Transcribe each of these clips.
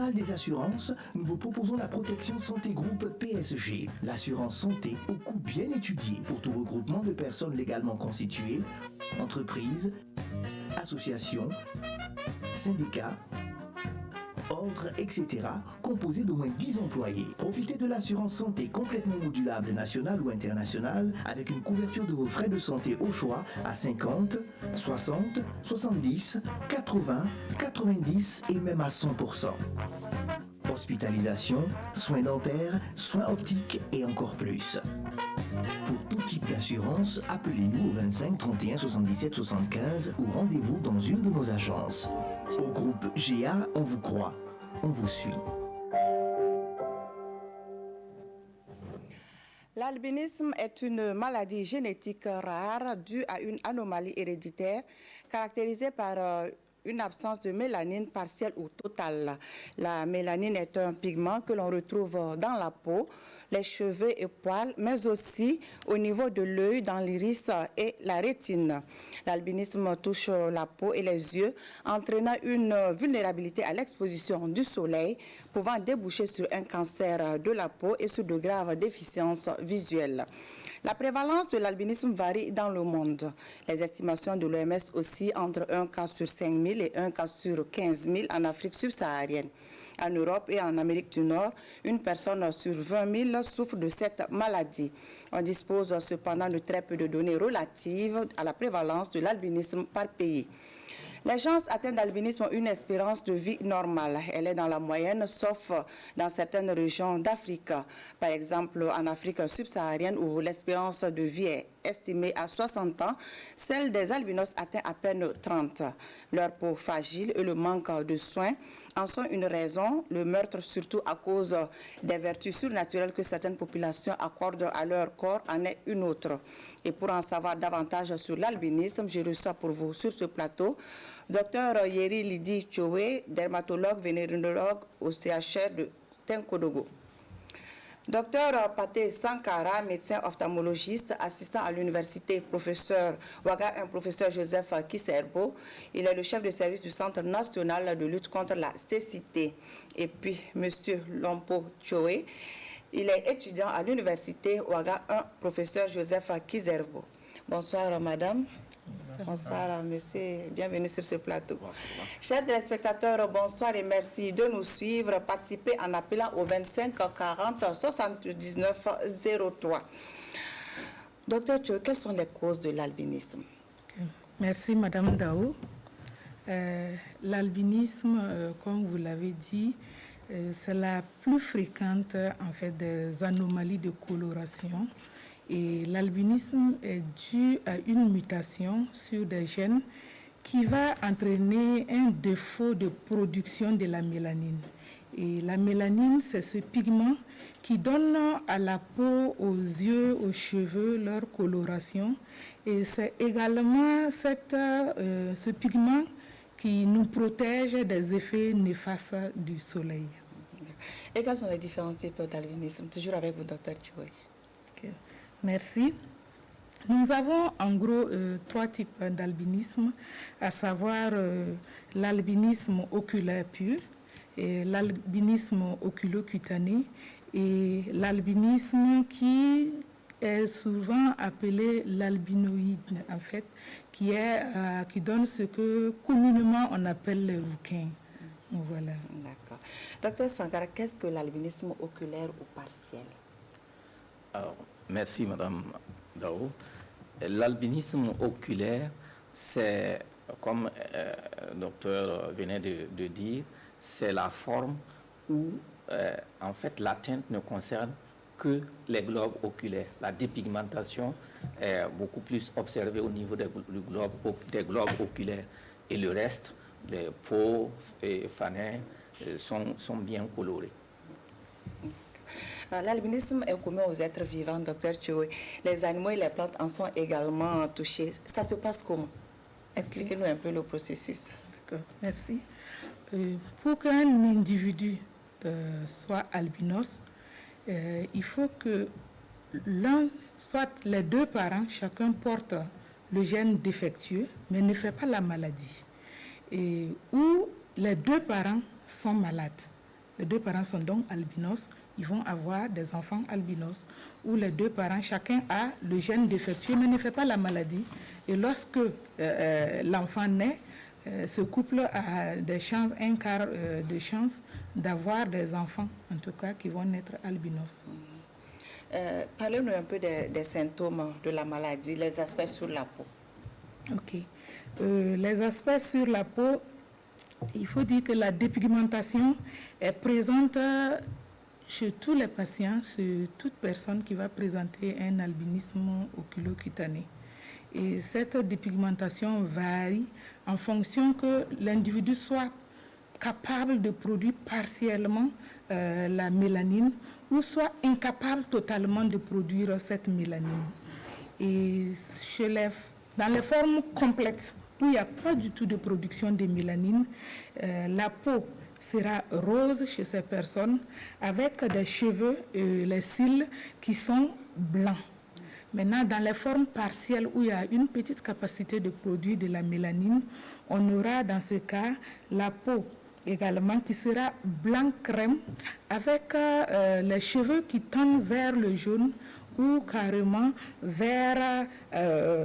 Générale des Assurances, nous vous proposons la protection santé groupe PSG, l'assurance santé au coût bien étudié pour tout regroupement de personnes légalement constituées, entreprises, associations, syndicats, ordres, etc., composé d'au moins 10 employés. Profitez de l'assurance santé complètement modulable nationale ou internationale avec une couverture de vos frais de santé au choix à 50, 60, 70, 80, 90 et même à 100%. Hospitalisation, soins dentaires, soins optiques et encore plus. Pour tout type d'assurance, appelez-nous au 25 31 77 75 ou rendez-vous dans une de nos agences. Au groupe GA, on vous croit, on vous suit. L'albinisme est une maladie génétique rare due à une anomalie héréditaire caractérisée par une absence de mélanine partielle ou totale. La mélanine est un pigment que l'on retrouve dans la peau, les cheveux et poils, mais aussi au niveau de l'œil, dans l'iris et la rétine. L'albinisme touche la peau et les yeux, entraînant une vulnérabilité à l'exposition du soleil, pouvant déboucher sur un cancer de la peau et sur de graves déficiences visuelles. La prévalence de l'albinisme varie dans le monde. Les estimations de l'OMS oscillent entre 1 cas sur 5 000 et 1 cas sur 15 000 en Afrique subsaharienne. En Europe et en Amérique du Nord, une personne sur 20 000 souffre de cette maladie. On dispose cependant de très peu de données relatives à la prévalence de l'albinisme par pays. Les gens atteints d'albinisme ont une espérance de vie normale. Elle est dans la moyenne, sauf dans certaines régions d'Afrique. Par exemple, en Afrique subsaharienne, où l'espérance de vie est estimée à 60 ans, celle des albinos atteint à peine 30. Leur peau fragile et le manque de soins en sont une raison, le meurtre surtout à cause des vertus surnaturelles que certaines populations accordent à leur corps en est une autre. Et pour en savoir davantage sur l'albinisme, je reçois pour vous sur ce plateau Dr Yeri Lidi Chowe, dermatologue vénérinologue au CHR de Tenkodogo. Dr Paté Sankara, médecin ophtalmologiste, assistant à l'université, professeur Ouaga, professeur Joseph Kiserbo. Il est le chef de service du Centre national de lutte contre la cécité. Et puis, monsieur Lompo Chowe, il est étudiant à l'université Ouaga 1, professeur Joseph Kiserbo. Bonsoir, madame. Bonsoir, monsieur. Bienvenue sur ce plateau. Bonsoir. Chers téléspectateurs, bonsoir et merci de nous suivre. Participez en appelant au 25 40 79 03. Docteur Thio, quelles sont les causes de l'albinisme? Merci, madame Dao. L'albinisme, comme vous l'avez dit, c'est la plus fréquente en fait des anomalies de coloration. Et l'albinisme est dû à une mutation sur des gènes qui va entraîner un défaut de production de la mélanine. Et la mélanine, c'est ce pigment qui donne à la peau, aux yeux, aux cheveux leur coloration. Et c'est également ce pigment qui nous protège des effets néfastes du soleil. Et quels sont les différents types d'albinisme? Toujours avec vous, docteur Chowe. Okay. Merci. Nous avons en gros 3 types d'albinisme, à savoir l'albinisme oculaire pur, l'albinisme oculocutané et l'albinisme qui est souvent appelé l'albinoïde, en fait, qui donne ce que communément on appelle les rouquins. Voilà. D'accord. Docteur Sankara, qu'est-ce que l'albinisme oculaire ou partiel? Alors, merci Madame Dao. L'albinisme oculaire, c'est, comme le docteur venait de dire, c'est la forme où en fait l'atteinte ne concerne que les globes oculaires. La dépigmentation est beaucoup plus observée au niveau des globes oculaires. Et le reste, les peaux et fanins sont bien colorés. L'albinisme est commun aux êtres vivants, docteur Chowe. Les animaux et les plantes en sont également touchés. Ça se passe comment? Expliquez-nous un peu le processus. D'accord, merci. Pour qu'un individu soit albinos, il faut que soit les 2 parents, chacun porte le gène défectueux, mais ne fait pas la maladie. Ou les 2 parents sont malades. les 2 parents sont donc albinos, ils vont avoir des enfants albinos. Ou les 2 parents, chacun a le gène défectueux mais ne fait pas la maladie. Et lorsque l'enfant naît, ce couple a des chances, un quart de chance d'avoir des enfants, en tout cas, qui vont naître albinos. Parlez-nous un peu des symptômes de la maladie, les aspects sur la peau. Ok. Les aspects sur la peau, il faut dire que la dépigmentation est présente chez tous les patients, chez toute personne qui va présenter un albinisme oculocutané. Et cette dépigmentation varie en fonction que l'individu soit capable de produire partiellement la mélanine ou soit incapable totalement de produire cette mélanine. Et dans les formes complètes, où il n'y a pas du tout de production de mélanine, la peau sera rose chez ces personnes avec des cheveux et les cils qui sont blancs. Maintenant, dans les formes partielles où il y a une petite capacité de produire de la mélanine, on aura dans ce cas la peau également qui sera blanc crème avec les cheveux qui tendent vers le jaune ou carrément vers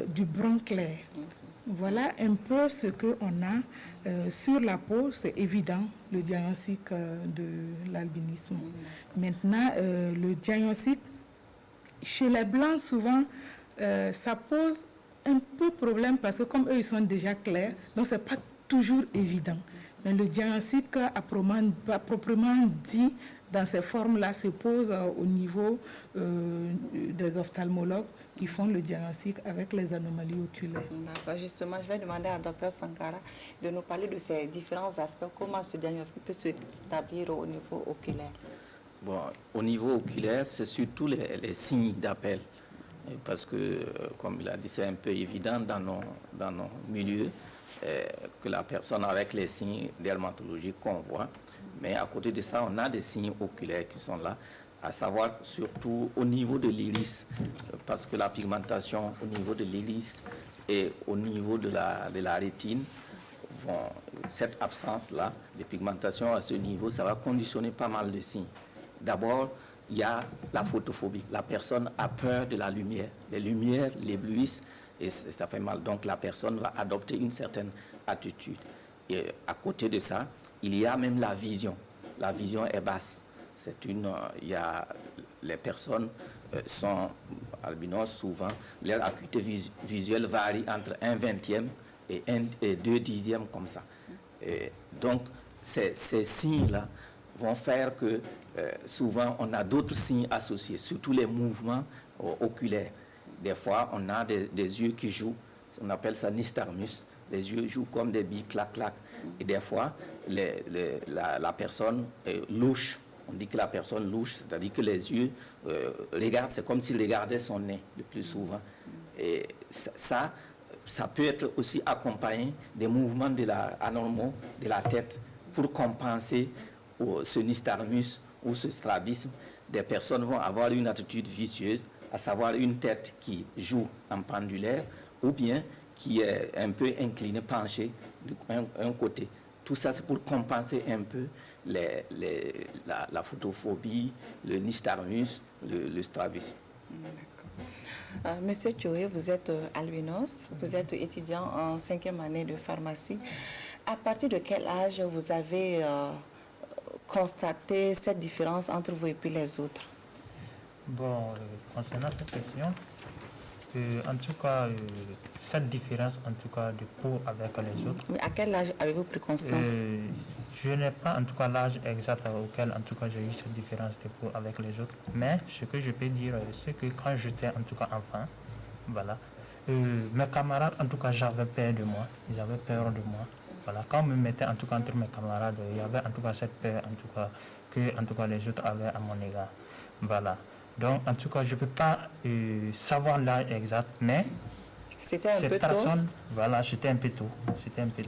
du brun clair. Voilà un peu ce qu'on a sur la peau. C'est évident, le diagnostic de l'albinisme. Maintenant, le diagnostic, chez les Blancs, souvent, ça pose un peu problème parce que comme eux, ils sont déjà clairs, donc ce n'est pas toujours évident. Mais le diagnostic, proprement dit, dans ces formes-là, se pose au niveau des ophtalmologues qui font le diagnostic avec les anomalies oculaires. D'accord. Justement, je vais demander à Dr Sankara de nous parler de ces différents aspects. Comment ce diagnostic peut s'établir au niveau oculaire? Bon, au niveau oculaire, c'est surtout les signes d'appel. Parce que, comme il a dit, c'est un peu évident dans nos milieux que la personne avec les signes dermatologiques qu'on voit. Mais à côté de ça, on a des signes oculaires qui sont là, à savoir surtout au niveau de l'iris, parce que la pigmentation au niveau de l'iris et au niveau de la rétine, cette absence-là de pigmentation à ce niveau, ça va conditionner pas mal de signes. D'abord, il y a la photophobie. La personne a peur de la lumière. Les lumières l'éblouissent et ça fait mal. Donc la personne va adopter une certaine attitude. Et à côté de ça, il y a même la vision. La vision est basse. Les personnes sont albinos souvent. Leur acuité visuelle varie entre 1/20 et 2/10 comme ça. Et donc ces signes-là vont faire que souvent on a d'autres signes associés, surtout les mouvements oculaires. Des fois, on a des yeux qui jouent, on appelle ça nystagmus. Les yeux jouent comme des billes, clac-clac. Et des fois, la personne louche. On dit que la personne louche, c'est-à-dire que les yeux regardent, c'est comme s'il regardait son nez le plus souvent. Et ça peut être aussi accompagné des mouvements anormaux de la tête pour compenser ce nystagmus ou ce strabisme. Des personnes vont avoir une attitude vicieuse, à savoir une tête qui joue en pendulaire ou bien qui est un peu inclinée, penchée d'un côté. Tout ça, c'est pour compenser un peu la photophobie, le nystagmus, le strabisme. Monsieur Thioé, vous êtes albinos, vous êtes étudiant en 5e année de pharmacie. À partir de quel âge vous avez constaté cette différence entre vous et puis les autres? Bon, concernant cette question, en tout cas, cette différence en tout cas de peau avec les autres. Mais à quel âge avez-vous pris conscience? Je n'ai pas en tout cas l'âge exact auquel en tout cas j'ai eu cette différence de peau avec les autres. Mais ce que je peux dire, c'est que quand j'étais en tout cas enfant, voilà, mes camarades en tout cas j'avais peur de moi, ils avaient peur de moi. Voilà, quand on me mettait en tout cas entre mes camarades, il y avait en tout cas cette peur en tout cas que en tout cas les autres avaient à mon égard. Voilà. Donc, en tout cas, je ne peux pas savoir l'âge exact, mais c'était un peu tôt. Voilà, c'était un peu tôt.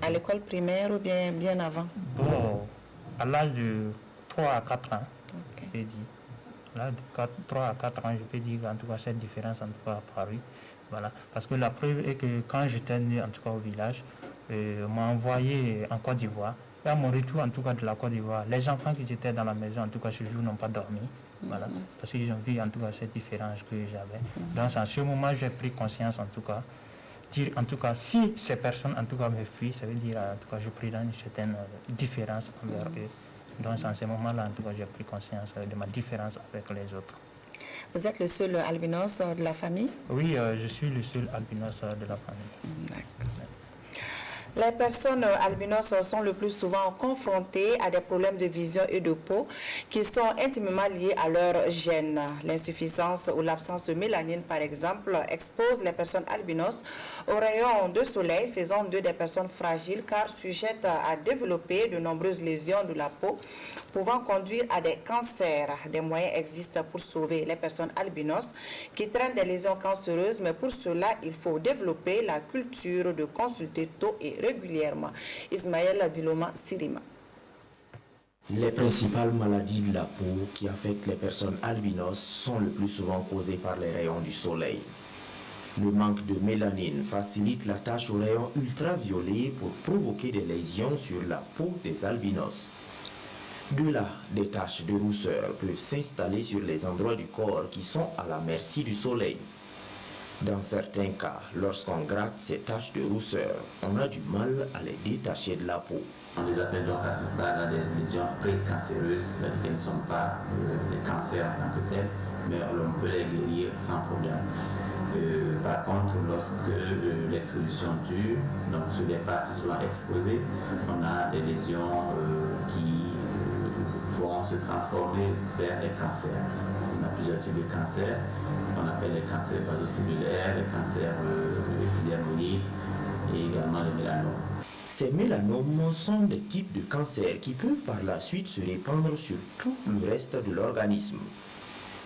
À l'école primaire ou bien avant? Bon, à l'âge de 3 à 4 ans, okay. Je peux dire. Là, de 3 à 4 ans, je peux dire qu'en tout cas, cette différence en tout cas apparue. Voilà. Parce que la preuve est que quand j'étais né en tout cas au village, on m'a envoyé en Côte d'Ivoire Et à mon retour, en tout cas, de la Côte d'Ivoire, les enfants qui étaient dans la maison, en tout cas, ce jour, n'ont pas dormi. Voilà, parce qu'ils ont vu, en tout cas, cette différence que j'avais. Donc, en ce moment, j'ai pris conscience, en tout cas, dire, en tout cas, si ces personnes, en tout cas, me fuient, ça veut dire, en tout cas, je présente une certaine différence envers eux. Donc, en ce moment-là, en tout cas, j'ai pris conscience de ma différence avec les autres. Vous êtes le seul albinos de la famille? Oui, je suis le seul albinos de la famille. D'accord. Les personnes albinos sont le plus souvent confrontées à des problèmes de vision et de peau qui sont intimement liés à leur gène. L'insuffisance ou l'absence de mélanine, par exemple, expose les personnes albinos aux rayons de soleil, faisant d'eux des personnes fragiles car sujettes à développer de nombreuses lésions de la peau, pouvant conduire à des cancers. Des moyens existent pour sauver les personnes albinos qui traînent des lésions cancéreuses, mais pour cela, il faut développer la culture de consulter tôt et régulièrement. Ismaël Diloma Sirima. Les principales maladies de la peau qui affectent les personnes albinos sont le plus souvent causées par les rayons du soleil. Le manque de mélanine facilite la tâche aux rayons ultraviolets pour provoquer des lésions sur la peau des albinos. De là, des taches de rousseur peuvent s'installer sur les endroits du corps qui sont à la merci du soleil. Dans certains cas, lorsqu'on gratte ces taches de rousseur, on a du mal à les détacher de la peau. On les appelle donc à ce stade des lésions précancéreuses, c'est-à-dire qu'elles ne sont pas des cancers en tant que tels, mais on peut les guérir sans problème. Par contre, lorsque l'exposition dure, donc sur des parties souvent exposées, on a des lésions qui vont se transformer vers des cancers. On a plusieurs types de cancers. On appelle les cancers basocellulaires, les cancers épidermoïdes et également les mélanomes. Ces mélanomes sont des types de cancers qui peuvent par la suite se répandre sur tout le reste de l'organisme.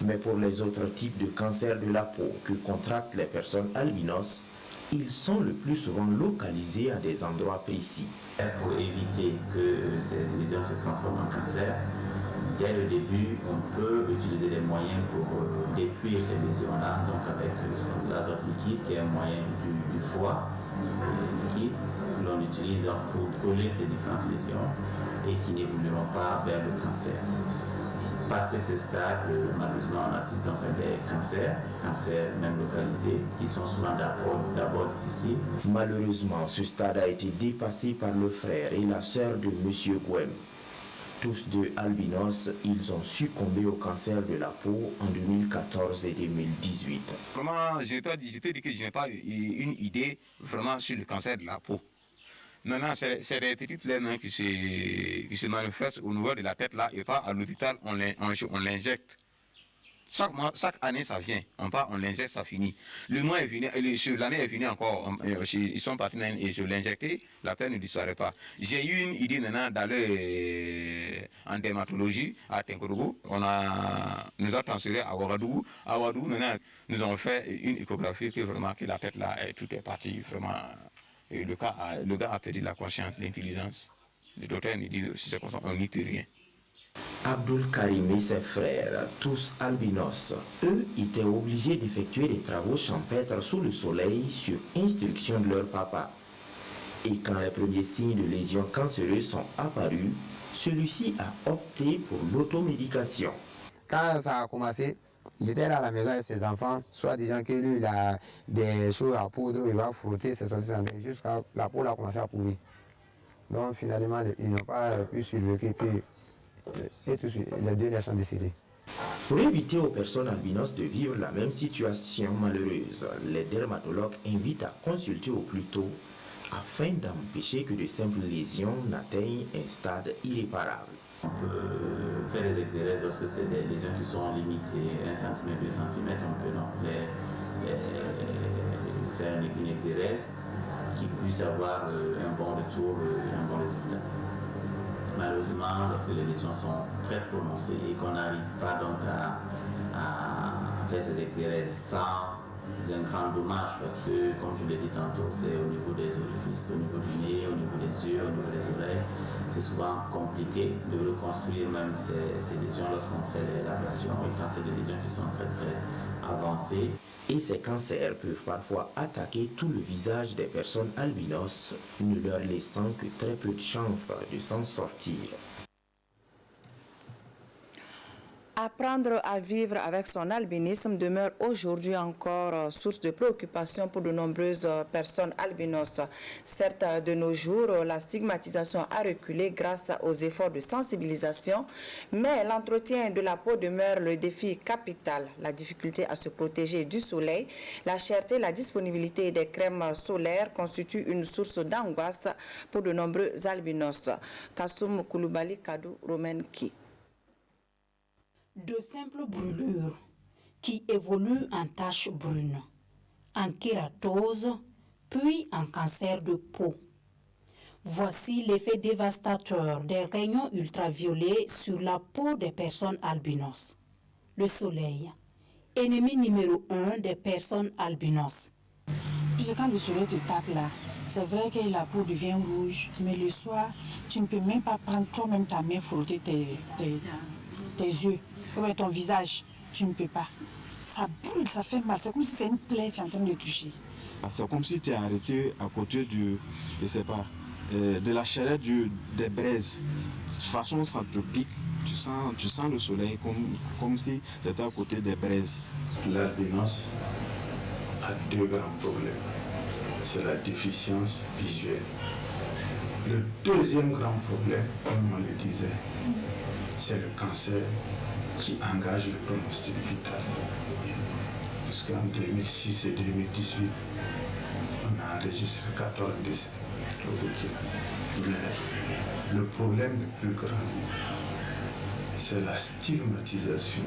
Mais pour les autres types de cancers de la peau que contractent les personnes albinos, ils sont le plus souvent localisés à des endroits précis. Pour éviter que ces lésions se transforment en cancer, dès le début, on peut utiliser des moyens pour détruire ces lésions-là, donc avec l'azote liquide, qui est un moyen du foie liquide, que l'on utilise pour coller ces différentes lésions et qui n'évolueront pas vers le cancer. Passé ce stade, malheureusement, on assiste donc à des cancers même localisés, qui sont souvent d'abord difficiles. Malheureusement, ce stade a été dépassé par le frère et la sœur de M. Gwem. Tous deux albinos, ils ont succombé au cancer de la peau en 2014 et 2018. Vraiment, je t'ai dit que je n'ai pas une idée vraiment sur le cancer de la peau. Maintenant, c'est des petites laines qui se manifestent au niveau de la tête là, et pas à l'hôpital, on l'injecte. Chaque année, ça vient. On part, on l'injecte, ça finit. Le mois est fini, l'année est finie encore. Ils sont partis et je l'ai injecté, la peine ne disparaît pas. J'ai eu une idée maintenant d'aller en dermatologie à Tenkourou. Nous a transféré à Ouagadougou. À Ouagadougou, maintenant, nous avons fait une échographie que vraiment, que la tête là, tout est parti. Vraiment, et le gars a perdu la conscience, l'intelligence. Le docteur nous dit, si c'est comme ça, on n'y peut rien. Abdul Karim et ses frères, tous albinos, eux étaient obligés d'effectuer des travaux champêtres sous le soleil sur instruction de leur papa. Et quand les premiers signes de lésions cancéreuses sont apparus, celui-ci a opté pour l'automédication. Quand ça a commencé, il était là à la maison avec ses enfants, soit disant que lui, il a des choses à poudre, il va frotter ses santé jusqu'à la peau a commencé à pourrir. Donc finalement, ils n'ont pas pu survivre. Et tout de suite, les deux sont décédés. Pour éviter aux personnes albinos de vivre la même situation malheureuse, les dermatologues invitent à consulter au plus tôt afin d'empêcher que de simples lésions n'atteignent un stade irréparable. On peut faire des exérèses lorsque c'est des lésions qui sont limitées, 1 cm, 2 cm, on peut donc faire une exérèse qui puisse avoir un bon retour et un bon résultat. Malheureusement, lorsque les lésions sont très prononcées et qu'on n'arrive pas donc à faire ces exérèses sans un grand dommage, parce que, comme je l'ai dit tantôt, c'est au niveau des orifices, au niveau du nez, au niveau des yeux, au niveau des oreilles. C'est souvent compliqué de reconstruire même ces lésions lorsqu'on fait l'ablation et quand c'est des lésions qui sont très avancée. Et ces cancers peuvent parfois attaquer tout le visage des personnes albinos, ne leur laissant que très peu de chances de s'en sortir. Apprendre à vivre avec son albinisme demeure aujourd'hui encore source de préoccupation pour de nombreuses personnes albinos. Certes, de nos jours, la stigmatisation a reculé grâce aux efforts de sensibilisation, mais l'entretien de la peau demeure le défi capital. La difficulté à se protéger du soleil, la cherté, la disponibilité des crèmes solaires constituent une source d'angoisse pour de nombreux albinos. Kassoum Koulibaly Kadou Romenki. De simples brûlures qui évoluent en taches brunes, en kératose, puis en cancer de peau. Voici l'effet dévastateur des rayons ultraviolets sur la peau des personnes albinos. Le soleil, ennemi numéro 1 des personnes albinos. Puisque quand le soleil te tape là, c'est vrai que la peau devient rouge, mais le soir, tu ne peux même pas prendre toi-même ta main, frotter tes yeux. Ton visage, tu ne peux pas. Ça brûle, ça fait mal. C'est comme si c'est une plaie que tu es en train de toucher. C'est comme si tu es arrêté à côté du, je sais pas, de la chaleur des braises. De toute façon, ça te pique. Tu sens le soleil comme si tu étais à côté des braises. L'albinos a deux grands problèmes. C'est la déficience visuelle. Le deuxième grand problème, comme on le disait, c'est le cancer qui engage le pronostic vital. Jusqu'en 2006 et 2018, on a enregistré 14 décès au Burkina. Mais le problème le plus grand, c'est la stigmatisation.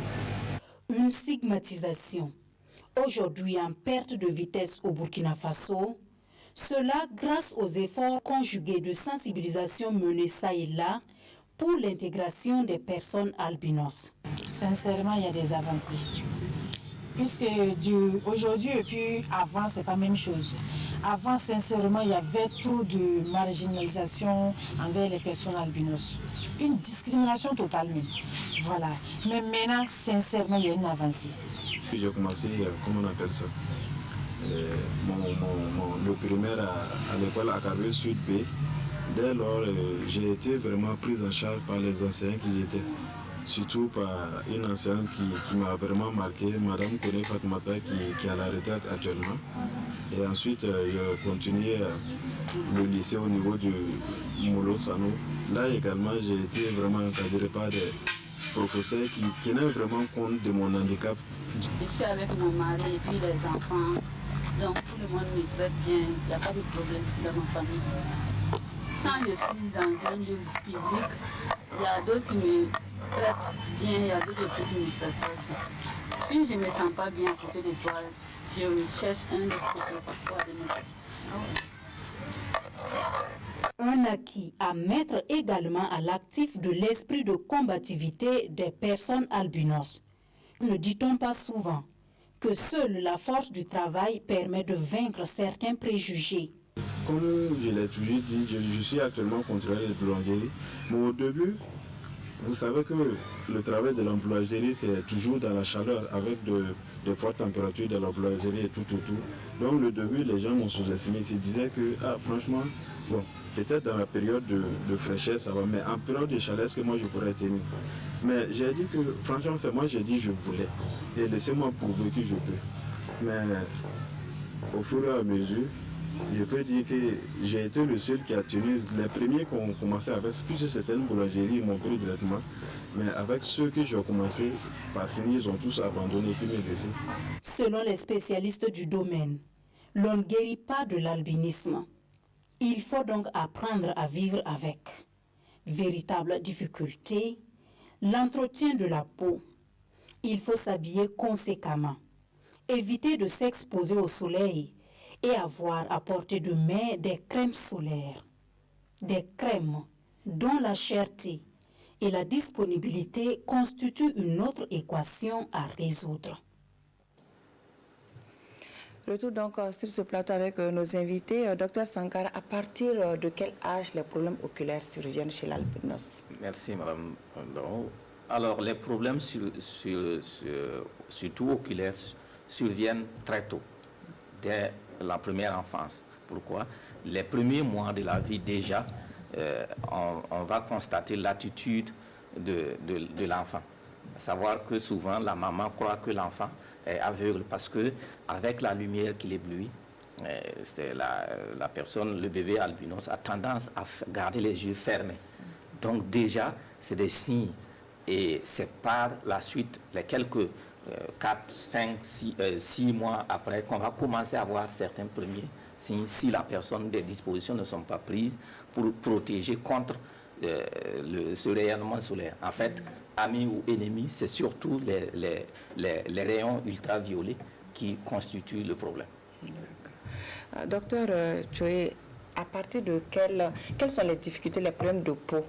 Une stigmatisation, aujourd'hui en perte de vitesse au Burkina Faso, cela grâce aux efforts conjugués de sensibilisation menés ça et là pour l'intégration des personnes albinos. Sincèrement, il y a des avancées. Puisque aujourd'hui et puis avant, c'est pas la même chose. Avant, sincèrement, il y avait trop de marginalisation envers les personnes albinos. Une discrimination totale même. Voilà. Mais maintenant, sincèrement, il y a une avancée. J'ai commencé, comment on appelle ça, le primaire à l'école à Carré Sud B. Dès lors, j'ai été vraiment prise en charge par les enseignants qui étaient. Surtout par une enseignante qui m'a vraiment marqué, Madame Kone Fatmata, qui est à la retraite actuellement. Et ensuite, j'ai continué le lycée au niveau de Molo Sano. Là également, j'ai été vraiment encadré par des professeurs qui tenaient vraiment compte de mon handicap. Je suis avec mon mari et puis les enfants. Donc tout le monde me traite bien, il n'y a pas de problème dans ma famille. Quand je suis dans un lieu public, il y a d'autres qui me traitent bien, il y a d'autres aussi qui me traitent pas bien. Si je ne me sens pas bien à côté de toi, je me cherche un autre côté pour aller me sentir. Un acquis à mettre également à l'actif de l'esprit de combativité des personnes albinos. Ne dit-on pas souvent que seule la force du travail permet de vaincre certains préjugés? Comme je l'ai toujours dit, je suis actuellement contrôleur de boulangerie. Mais au début, vous savez que le travail de l'emboulangerie, c'est toujours dans la chaleur, avec de fortes températures de la boulangerie et tout. Donc le début, les gens m'ont sous-estimé. Ils disaient que, franchement, bon, peut-être dans la période de fraîcheur, ça va, mais en période de chaleur, est-ce que moi je pourrais tenir? Mais j'ai dit que, franchement, c'est moi, j'ai dit je voulais. Et laissez-moi prouver que je peux. Mais au fur et à mesure, je peux dire que j'ai été le seul qui a tenu. Les premiers qui ont commencé avec, puisque c'était une boulangerie, ils m'ont pris directement. Mais avec ceux que j'ai commencé, par finir, ils ont tous abandonné puis me laissé. Selon les spécialistes du domaine, l'on ne guérit pas de l'albinisme. Il faut donc apprendre à vivre avec. Véritable difficulté, l'entretien de la peau. Il faut s'habiller conséquemment, éviter de s'exposer au soleil et avoir à portée de main des crèmes solaires. Des crèmes dont la cherté et la disponibilité constituent une autre équation à résoudre. Retour donc sur ce plateau avec nos invités. Docteur Sankara, à partir de quel âge les problèmes oculaires surviennent chez l'albinos? Merci, Madame Ndao. Alors, les problèmes surtout oculaires surviennent très tôt, dès la première enfance. Pourquoi? Les premiers mois de la vie déjà, on va constater l'attitude de l'enfant. À savoir que souvent la maman croit que l'enfant est aveugle parce que avec la lumière qui l'éblouit, c'est la personne, le bébé albinos a tendance à garder les yeux fermés. Donc déjà, c'est des signes. Et c'est par la suite, les quelques 4, 5, 6 mois après qu'on va commencer à voir certains premiers signes si la personne, des dispositions ne sont pas prises pour protéger contre ce rayonnement solaire. En fait, amis ou ennemis, c'est surtout les rayons ultraviolets qui constituent le problème. Docteur Tchoé, à partir de quelles sont les difficultés, les problèmes de peau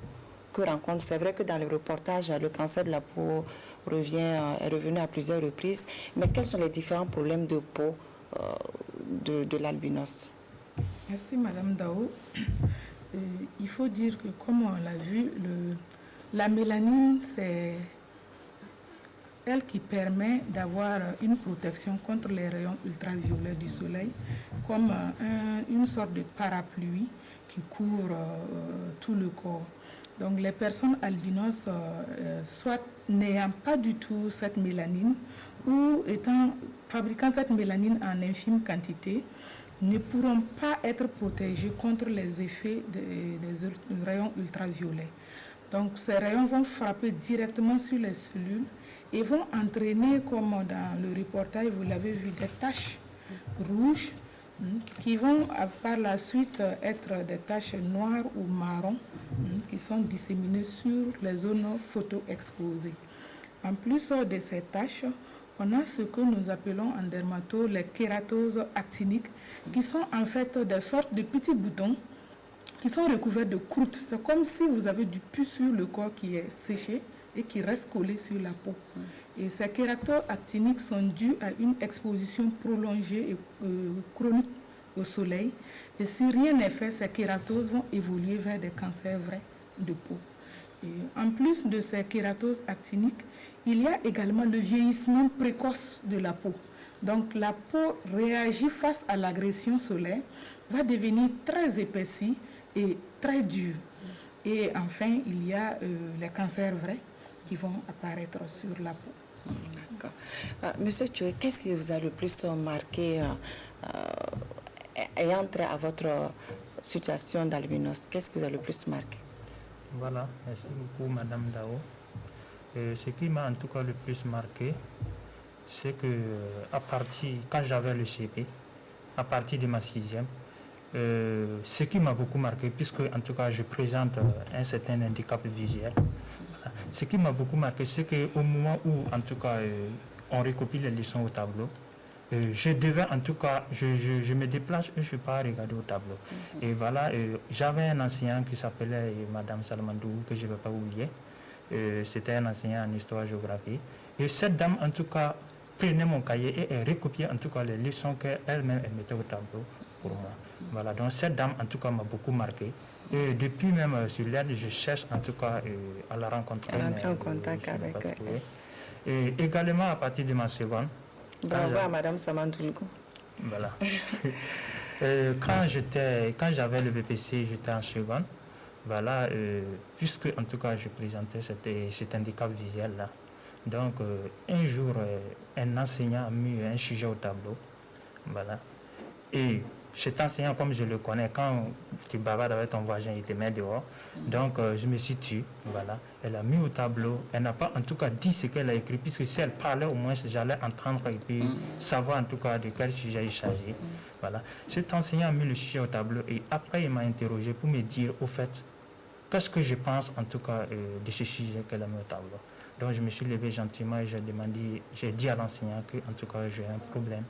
que rencontre? C'est vrai que dans le reportage, le cancer de la peau est revenu à plusieurs reprises, mais quels sont les différents problèmes de peau de l'albinos? Merci Madame Dao. Il faut dire que, comme on l'a vu, la mélanine, c'est elle qui permet d'avoir une protection contre les rayons ultraviolets du soleil, comme une sorte de parapluie qui couvre tout le corps. Donc les personnes albinos, soit n'ayant pas du tout cette mélanine, ou fabriquant cette mélanine en infime quantité, ne pourront pas être protégés contre les effets des rayons ultraviolets. Donc ces rayons vont frapper directement sur les cellules et vont entraîner, comme dans le reportage, vous l'avez vu, des taches rouges qui vont par la suite être des taches noires ou marron qui sont disséminées sur les zones photo-exposées. En plus de ces taches, on a ce que nous appelons en dermato les kératoses actiniques, qui sont en fait des sortes de petits boutons qui sont recouverts de croûte. C'est comme si vous avez du pus sur le corps qui est séché et qui reste collé sur la peau. Et ces kératoses actiniques sont dues à une exposition prolongée et chronique au soleil. Et si rien n'est fait, ces kératoses vont évoluer vers des cancers vrais de peau. Et en plus de ces kératoses actiniques, il y a également le vieillissement précoce de la peau. Donc la peau réagit face à l'agression solaire, va devenir très épaissie et très dure. Et enfin, il y a les cancers vrais qui vont apparaître sur la peau. D'accord. Monsieur Tchoé, qu'est-ce qui vous a le plus marqué ayant trait à votre situation d'albinos? Qu'est-ce qui vous a le plus marqué? Voilà, merci beaucoup Madame Dao. Ce qui m'a en tout cas le plus marqué, c'est que quand j'avais le CP, à partir de ma 6e, ce qui m'a beaucoup marqué, puisque en tout cas je présente un certain handicap visuel, voilà. Ce qui m'a beaucoup marqué, c'est qu'au moment où en tout cas on recopie les leçons au tableau, je devais en tout cas, je me déplace et je pars regarder au tableau. Et voilà, j'avais un enseignant qui s'appelait Madame Salmandou, que je ne vais pas oublier. C'était un enseignant en histoire-géographie. Et cette dame, en tout cas, prenait mon cahier et elle recopiait en tout cas les leçons qu'elle-même mettait au tableau pour moi. Voilà, donc cette dame, en tout cas, m'a beaucoup marqué. Et depuis même sur l'aide, je cherche en tout cas à la rencontrer. À rentrer en contact avec elle. Et également à partir de ma seconde. Bravo à Madame Samandoulgo. Voilà. Quand j'avais le BPC, j'étais en seconde. Voilà, puisque en tout cas je présentais cet handicap visuel là. Donc un jour, un enseignant a mis un sujet au tableau. Voilà. Et cet enseignant, comme je le connais, quand tu bavardes avec ton voisin, il te met dehors. Donc je me suis tué. Voilà. Elle a mis au tableau. Elle n'a pas en tout cas dit ce qu'elle a écrit, puisque si elle parlait, au moins j'allais entendre et puis savoir en tout cas de quel sujet il s'agit. Voilà. Cet enseignant a mis le sujet au tableau et après il m'a interrogé pour me dire au fait qu'est-ce que je pense en tout cas de ce sujet qu'elle a mis au tableau. Donc je me suis levé gentiment et j'ai dit à l'enseignant que en tout cas j'ai un problème,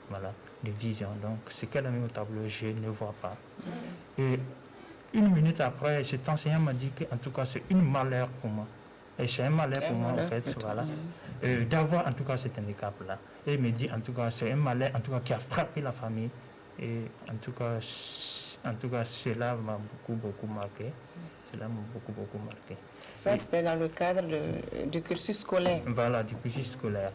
voilà, de vision. Donc ce qu'elle a mis au tableau, je ne vois pas. Et une minute après, cet enseignant m'a dit que en tout cas c'est une malheur pour moi. Et c'est un malheur pour moi en fait, voilà, d'avoir en tout cas cet handicap-là. Et il me dit en tout cas c'est un malheur en tout cas qui a frappé la famille. Et en tout cas cela m'a beaucoup marqué. Cela m'a beaucoup marqué. Ça, c'était dans le cadre du cursus scolaire. Voilà, du cursus scolaire.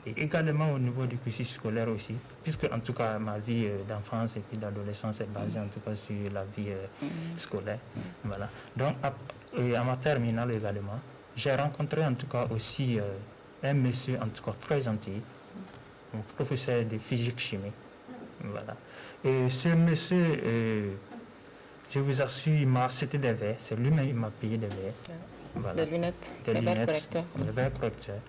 Et également au niveau du cursus scolaire aussi, puisque en tout cas ma vie d'enfance et puis d'adolescence est basée en tout cas sur la vie scolaire. Voilà. Donc à ma terminale également, j'ai rencontré en tout cas aussi un monsieur en tout cas très gentil, un professeur de physique-chimie. Voilà. Et ce monsieur, je vous assure, il m'a acheté des verres, c'est lui-même qui m'a payé des verres. Voilà. Des lunettes, des correcteurs. Des verres correcteurs.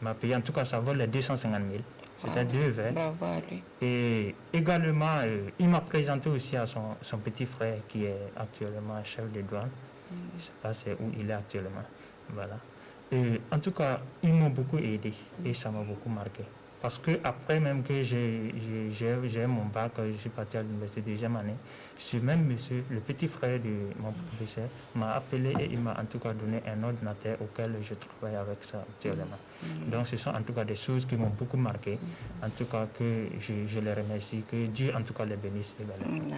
Il m'a payé, en tout cas, ça vaut les 250 000. C'était 2 verres. Bravo à lui. Et également, il m'a présenté aussi à son petit frère qui est actuellement chef de douane. Je ne sais pas où il est actuellement. Voilà. Et en tout cas, ils m'ont beaucoup aidé et ça m'a beaucoup marqué. Parce que après même que j'ai mon bac, je suis parti à l'université deuxième année, ce même monsieur, le petit frère de mon professeur, m'a appelé et il m'a en tout cas donné un ordinateur auquel je travaille avec ça actuellement. Donc ce sont en tout cas des choses qui m'ont beaucoup marqué, en tout cas que je les remercie, que Dieu en tout cas les bénisse également.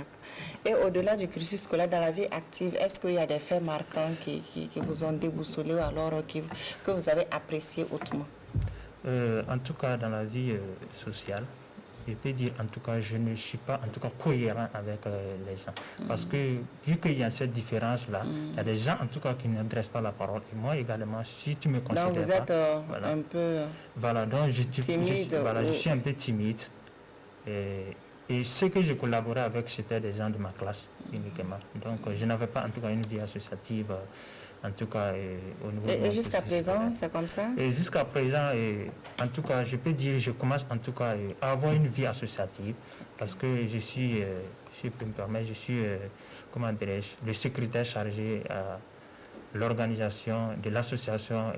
Et au-delà du cursus scolaire, dans la vie active, est-ce qu'il y a des faits marquants qui vous ont déboussolé ou alors que vous avez apprécié hautement? En tout cas, dans la vie sociale, je peux dire, en tout cas, je ne suis pas en tout cas cohérent avec les gens. Parce que, vu qu'il y a cette différence-là, il y a des gens, en tout cas, qui n'adressent pas la parole. Et moi également, si tu me considères donc vous êtes un peu donc timide. Je suis un peu timide. Et ceux que je collaborais avec, c'était des gens de ma classe uniquement. Donc, je n'avais pas, en tout cas, une vie associative. En tout cas, au niveau et jusqu'à présent, c'est comme ça? Et jusqu'à présent, en tout cas, je peux dire, je commence en tout cas à avoir une vie associative parce que je suis, si je peux me permettre, je suis, comment dirais-je, le secrétaire chargé à l'organisation de l'association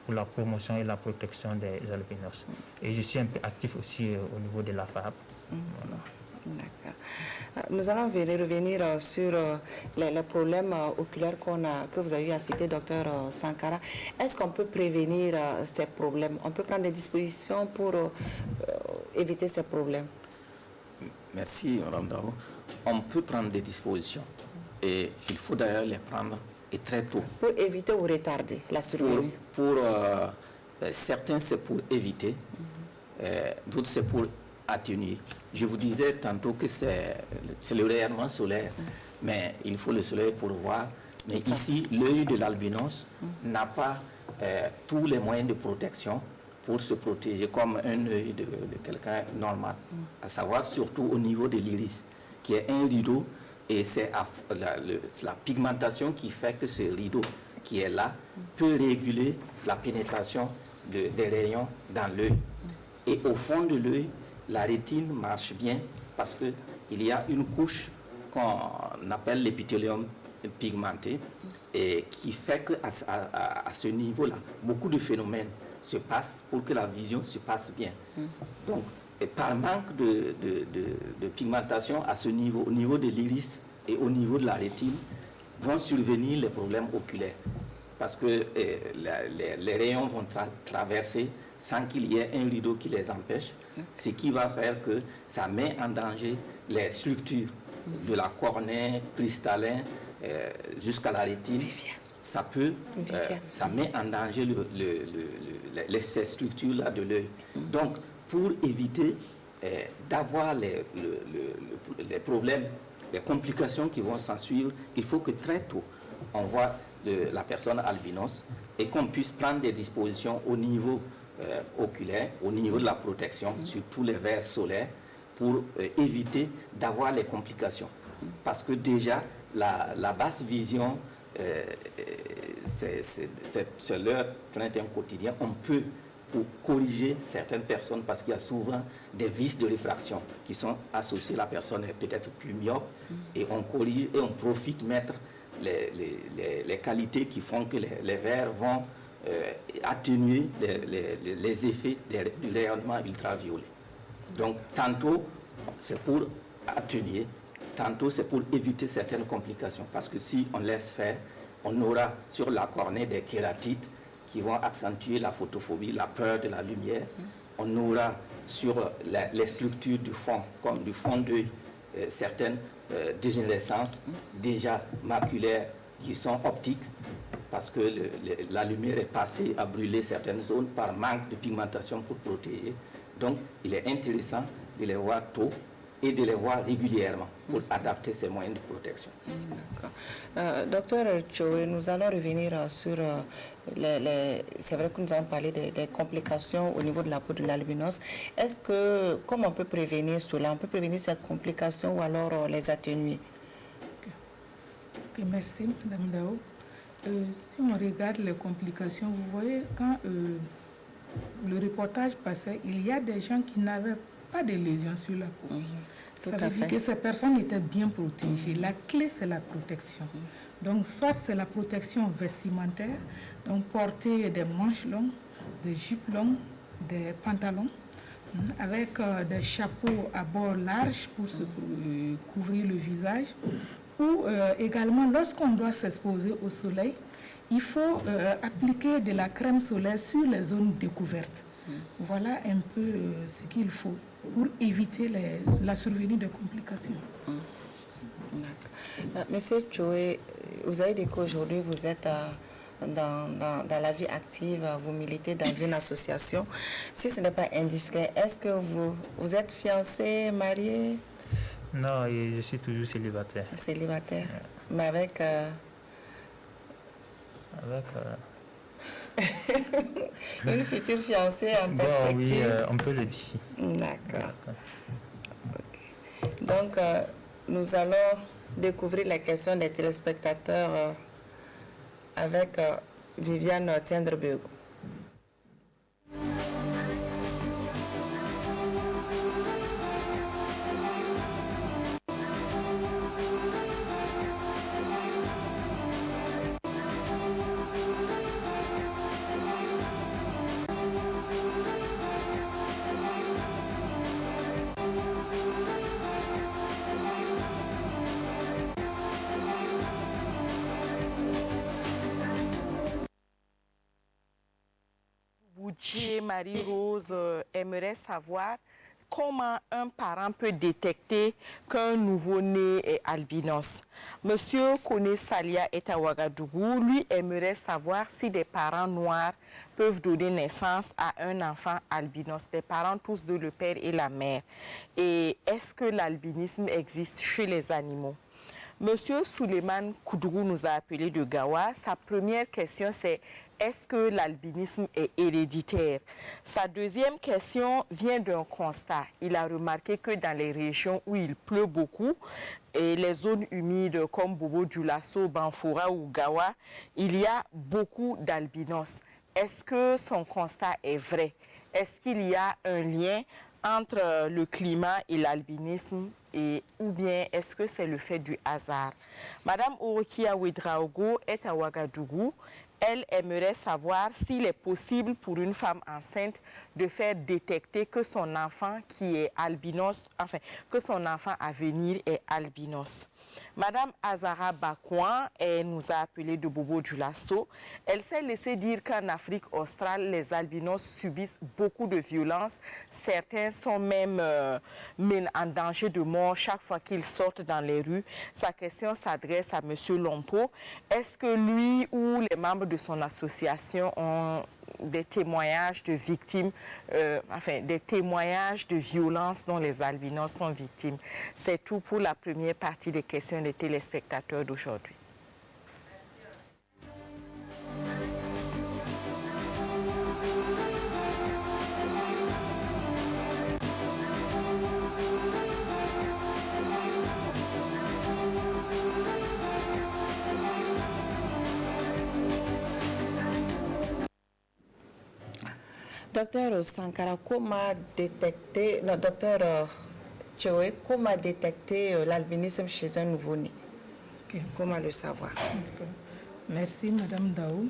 pour la promotion et la protection des albinos. Et je suis un peu actif aussi au niveau de la FAP. Voilà. D'accord. Nous allons revenir sur les problèmes oculaires que vous avez eu à citer, docteur Sankara. Est-ce qu'on peut prévenir ces problèmes? On peut prendre des dispositions pour éviter ces problèmes? Merci, Mme Dao. On peut prendre des dispositions et il faut d'ailleurs les prendre et très tôt. Pour éviter ou retarder la survenue? Pour certains, c'est pour éviter, d'autres, c'est pour atténuer. Je vous disais tantôt que c'est le rayonnement solaire, mais il faut le soleil pour voir. Mais ici, l'œil de l'albinos n'a pas tous les moyens de protection pour se protéger comme un œil de quelqu'un normal, à savoir surtout au niveau de l'iris, qui est un rideau, et c'est la pigmentation qui fait que ce rideau qui est là peut réguler la pénétration des rayons dans l'œil. Et au fond de l'œil, la rétine marche bien parce qu'il y a une couche qu'on appelle l'épithélium pigmenté et qui fait qu'à ce niveau-là, beaucoup de phénomènes se passent pour que la vision se passe bien. Donc, et par manque de pigmentation à ce niveau, au niveau de l'iris et au niveau de la rétine, vont survenir les problèmes oculaires parce que les rayons vont traverser sans qu'il y ait un rideau qui les empêche, ce qui va faire que ça met en danger les structures de la cornée, cristallin, jusqu'à la rétine. Ça peut, ça met en danger ces structures-là de l'œil. Donc, pour éviter d'avoir les problèmes, les complications qui vont s'en suivre, il faut que très tôt, on voit la personne albinos et qu'on puisse prendre des dispositions au niveau oculaire, au niveau de la protection, sur tous les verres solaires, pour éviter d'avoir les complications. Parce que déjà, la basse vision, c'est leur crainte quotidien. On peut corriger certaines personnes parce qu'il y a souvent des vices de réfraction qui sont associés. La personne est peut-être plus myope et on corrige et on profite mettre les qualités qui font que les verres vont atténuer les effets du rayonnement ultraviolet. Donc, tantôt, c'est pour atténuer, tantôt, c'est pour éviter certaines complications. Parce que si on laisse faire, on aura sur la cornée des kératites qui vont accentuer la photophobie, la peur de la lumière. On aura sur les structures du fond, comme du fond d'œil, certaines dégénérescences déjà maculaires qui sont optiques, parce que la lumière est passée à brûler certaines zones par manque de pigmentation pour protéger. Donc, il est intéressant de les voir tôt et de les voir régulièrement pour adapter ces moyens de protection. Docteur Choé, nous allons revenir sur c'est vrai que nous avons parlé des complications au niveau de la peau de l'albinos. Comment on peut prévenir cela? On peut prévenir ces complications ou alors les atténuer? Okay, merci, Mme Dao. Si on regarde les complications, vous voyez, quand le reportage passait, il y a des gens qui n'avaient pas de lésions sur la peau. Ça veut dire que ces personnes étaient bien protégées. La clé, c'est la protection. Donc, soit c'est la protection vestimentaire, donc porter des manches longues, des jupes longues, des pantalons, avec des chapeaux à bord large pour se couvrir le visage. Ou également, lorsqu'on doit s'exposer au soleil, il faut appliquer de la crème solaire sur les zones découvertes. Voilà un peu ce qu'il faut pour éviter la survenue de complications. Monsieur Choé, vous avez dit qu'aujourd'hui vous êtes dans la vie active, vous militez dans une association. Si ce n'est pas indiscret, est-ce que vous êtes fiancé, marié? Non, je suis toujours célibataire. Célibataire, mais avec... une future fiancée en perspective. Oui, on peut le dire. D'accord. Okay. Donc, nous allons découvrir la question des téléspectateurs avec Viviane Tiendrebego. Marie-Rose aimerait savoir comment un parent peut détecter qu'un nouveau-né est albinos. Monsieur Kone Salia est à Ouagadougou. Lui aimerait savoir si des parents noirs peuvent donner naissance à un enfant albinos, des parents tous deux, le père et la mère. Et est-ce que l'albinisme existe chez les animaux? Monsieur Suleiman Koudougou nous a appelé de Gawa. Sa première question, c'est est-ce que l'albinisme est héréditaire? Sa deuxième question vient d'un constat. Il a remarqué que dans les régions où il pleut beaucoup et les zones humides comme Bobo-Dioulasso, Banfoura ou Gawa, il y a beaucoup d'albinos. Est-ce que son constat est vrai? Est-ce qu'il y a un lien entre le climat et l'albinisme ou bien est-ce que c'est le fait du hasard? Madame Orokia Ouedraogo est à Ouagadougou. Elle aimerait savoir s'il est possible pour une femme enceinte de faire détecter que son enfant qui est albinos, enfin, que son enfant à venir est albinos. Madame Azara Bakouan, elle nous a appelé de Bobo-Dioulasso. Elle s'est laissé dire qu'en Afrique australe, les albinos subissent beaucoup de violences. Certains sont même en danger de mort chaque fois qu'ils sortent dans les rues. Sa question s'adresse à M. Lompo. Est-ce que lui ou les membres de son association ont des témoignages de victimes, des témoignages de violences dont les albinos sont victimes? C'est tout pour la première partie des questions des téléspectateurs d'aujourd'hui. Docteur Sankara, comment détecter, docteur Choé, comment détecter l'albinisme chez un nouveau-né? Okay. Comment le savoir? Okay. Merci, Madame Dao.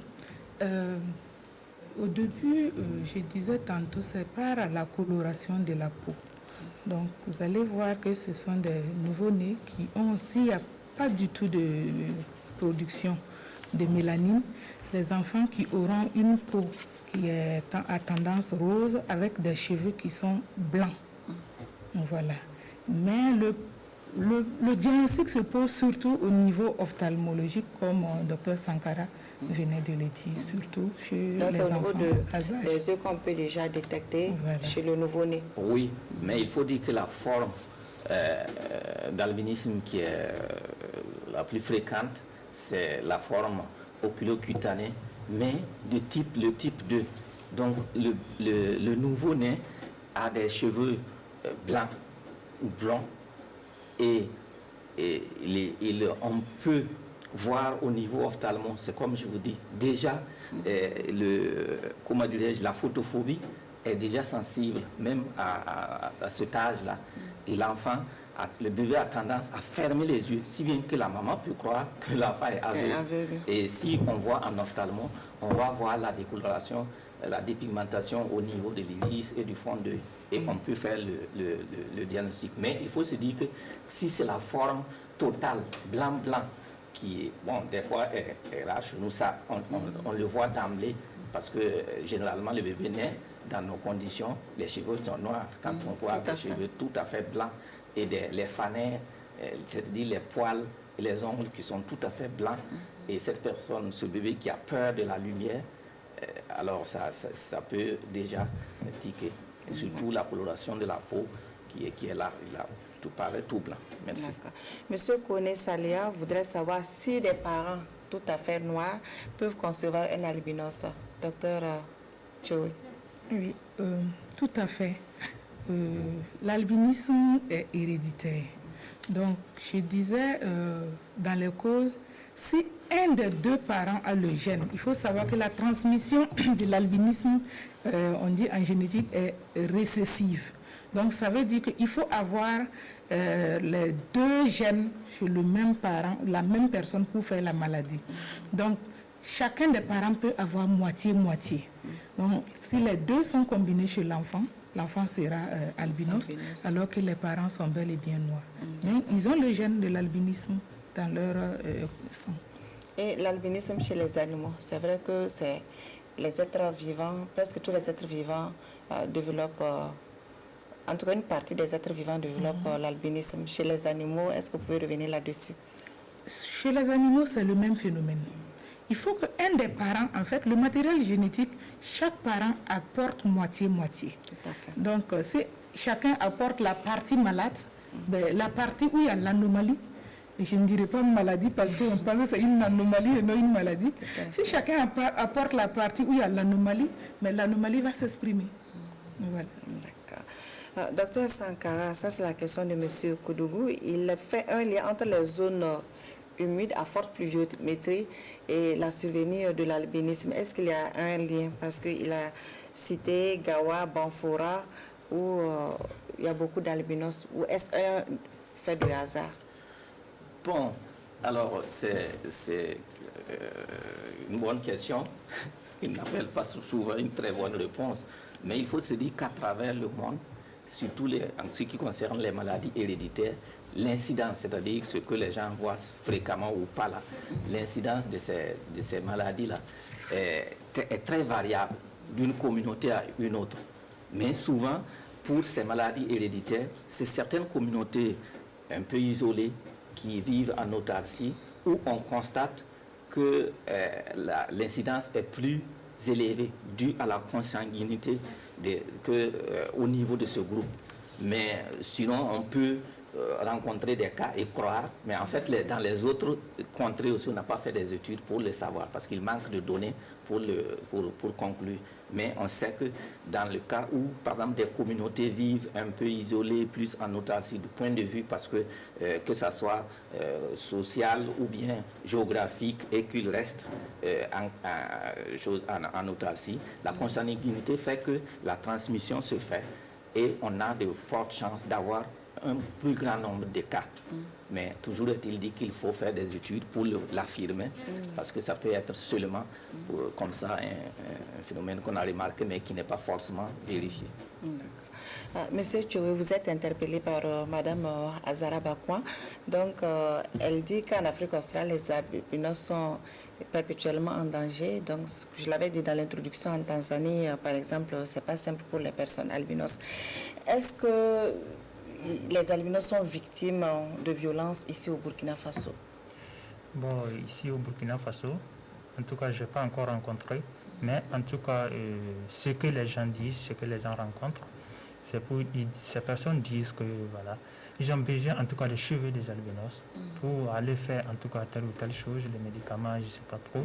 Au début, je disais tantôt, c'est par la coloration de la peau. Donc, vous allez voir que ce sont des nouveau-nés qui ont, s'il n'y a pas du tout de production de mélanine, les enfants qui auront une peau qui est à tendance rose avec des cheveux qui sont blancs. Voilà. Mais le diagnostic se pose surtout au niveau ophtalmologique, comme Dr Sankara venait de le dire, surtout chez Donc les c'est au enfants niveau à âge. des yeux qu'on peut déjà détecter chez le nouveau-né. Oui, mais il faut dire que la forme d'albinisme qui est la plus fréquente, c'est la forme oculocutanée, mais le type 2. Donc le nouveau-né a des cheveux blancs ou blonds et on peut voir au niveau ophtalmo, c'est comme je vous dis, déjà la photophobie est déjà sensible, même à cet âge-là. Et l'enfant, le bébé a tendance à fermer les yeux, si bien que la maman peut croire que l'enfant est aveugle. Et si on voit en ophtalmo, on va voir la décoloration, la dépigmentation au niveau de l'iris et du fond d'œil. Et on peut faire le diagnostic. Mais il faut se dire que si c'est la forme totale, blanc-blanc, qui est, bon, des fois est rare chez nous, ça, on le voit d'emblée, parce que généralement le bébé naît dans nos conditions, les cheveux sont noirs. Quand on voit des cheveux tout à fait blancs et les fanères, c'est-à-dire les poils et les ongles qui sont tout à fait blancs, et cette personne, ce bébé qui a peur de la lumière, alors ça peut déjà tiquer. Et surtout la coloration de la peau qui est là, tout paraît tout blanc. Merci. Monsieur Kone Salia voudrait savoir si des parents tout à fait noirs peuvent concevoir un albinos. Docteur Joey. Oui, tout à fait. L'albinisme est héréditaire. Donc, je disais dans les causes, si un des deux parents a le gène, il faut savoir que la transmission de l'albinisme, on dit en génétique, est récessive. Donc, ça veut dire qu'il faut avoir les deux gènes chez le même parent, la même personne pour faire la maladie. Donc, chacun des parents peut avoir moitié-moitié. Donc, si les deux sont combinés chez l'enfant, l'enfant sera albinos, alors que les parents sont bel et bien noirs. Mais ils ont le gène de l'albinisme dans leur sang. Et l'albinisme chez les animaux, c'est vrai que c'est les êtres vivants, presque tous les êtres vivants développent, en tout cas une partie des êtres vivants développent l'albinisme. Chez les animaux, est-ce que vous pouvez revenir là-dessus? Chez les animaux, c'est le même phénomène. Il faut qu'un des parents, en fait, le matériel génétique, chaque parent apporte moitié-moitié. Tout à fait. Donc, si chacun apporte la partie malade, la partie où il y a l'anomalie, je ne dirais pas une maladie parce qu'on pense que c'est une anomalie et non une maladie. Si chacun apporte la partie où il y a l'anomalie, mais l'anomalie va s'exprimer. Voilà. D'accord. Docteur Sankara, ça c'est la question de M. Koudougou. Il fait un lien entre les zones humides à forte pluviométrie et la survenue de l'albinisme. Est-ce qu'il y a un lien? Parce qu'il a cité Gawa, Banfora, où il y a beaucoup d'albinos. Ou est-ce un fait de hasard? Bon, alors c'est une bonne question. Il n'appelle pas souvent une très bonne réponse. Mais il faut se dire qu'à travers le monde, surtout en ce qui concerne les maladies héréditaires, l'incidence, c'est-à-dire ce que les gens voient fréquemment ou pas là, l'incidence de ces maladies-là est très variable d'une communauté à une autre. Mais souvent, pour ces maladies héréditaires, c'est certaines communautés un peu isolées qui vivent en autarcie où on constate que l'incidence est plus élevée due à la consanguinité au niveau de ce groupe. Mais sinon, on peut rencontrer des cas et croire, mais en fait, dans les autres contrées aussi, on n'a pas fait des études pour le savoir, parce qu'il manque de données pour conclure. Mais on sait que dans le cas où, par exemple, des communautés vivent un peu isolées, plus en autarcie du point de vue, parce que ça soit social ou bien géographique, et qu'ils restent en autarcie, la consanguinité fait que la transmission se fait et on a de fortes chances d'avoir un plus grand nombre de cas. Mais toujours est-il dit qu'il faut faire des études pour l'affirmer, parce que ça peut être seulement comme ça un phénomène qu'on a remarqué, mais qui n'est pas forcément vérifié. Monsieur Tchoué, vous êtes interpellé par Madame Azara Bakouan. Donc, elle dit qu'en Afrique australe, les albinos sont perpétuellement en danger. Donc, je l'avais dit dans l'introduction, en Tanzanie, par exemple, c'est pas simple pour les personnes albinos. Est-ce que les albinos sont victimes de violences ici au Burkina Faso? Bon, ici au Burkina Faso, en tout cas, je n'ai pas encore rencontré. Mais en tout cas, ce que les gens disent, ce que les gens rencontrent, c'est pour ces personnes disent que voilà, ils ont besoin en tout cas des cheveux des albinos pour aller faire en tout cas telle ou telle chose, les médicaments, je ne sais pas trop.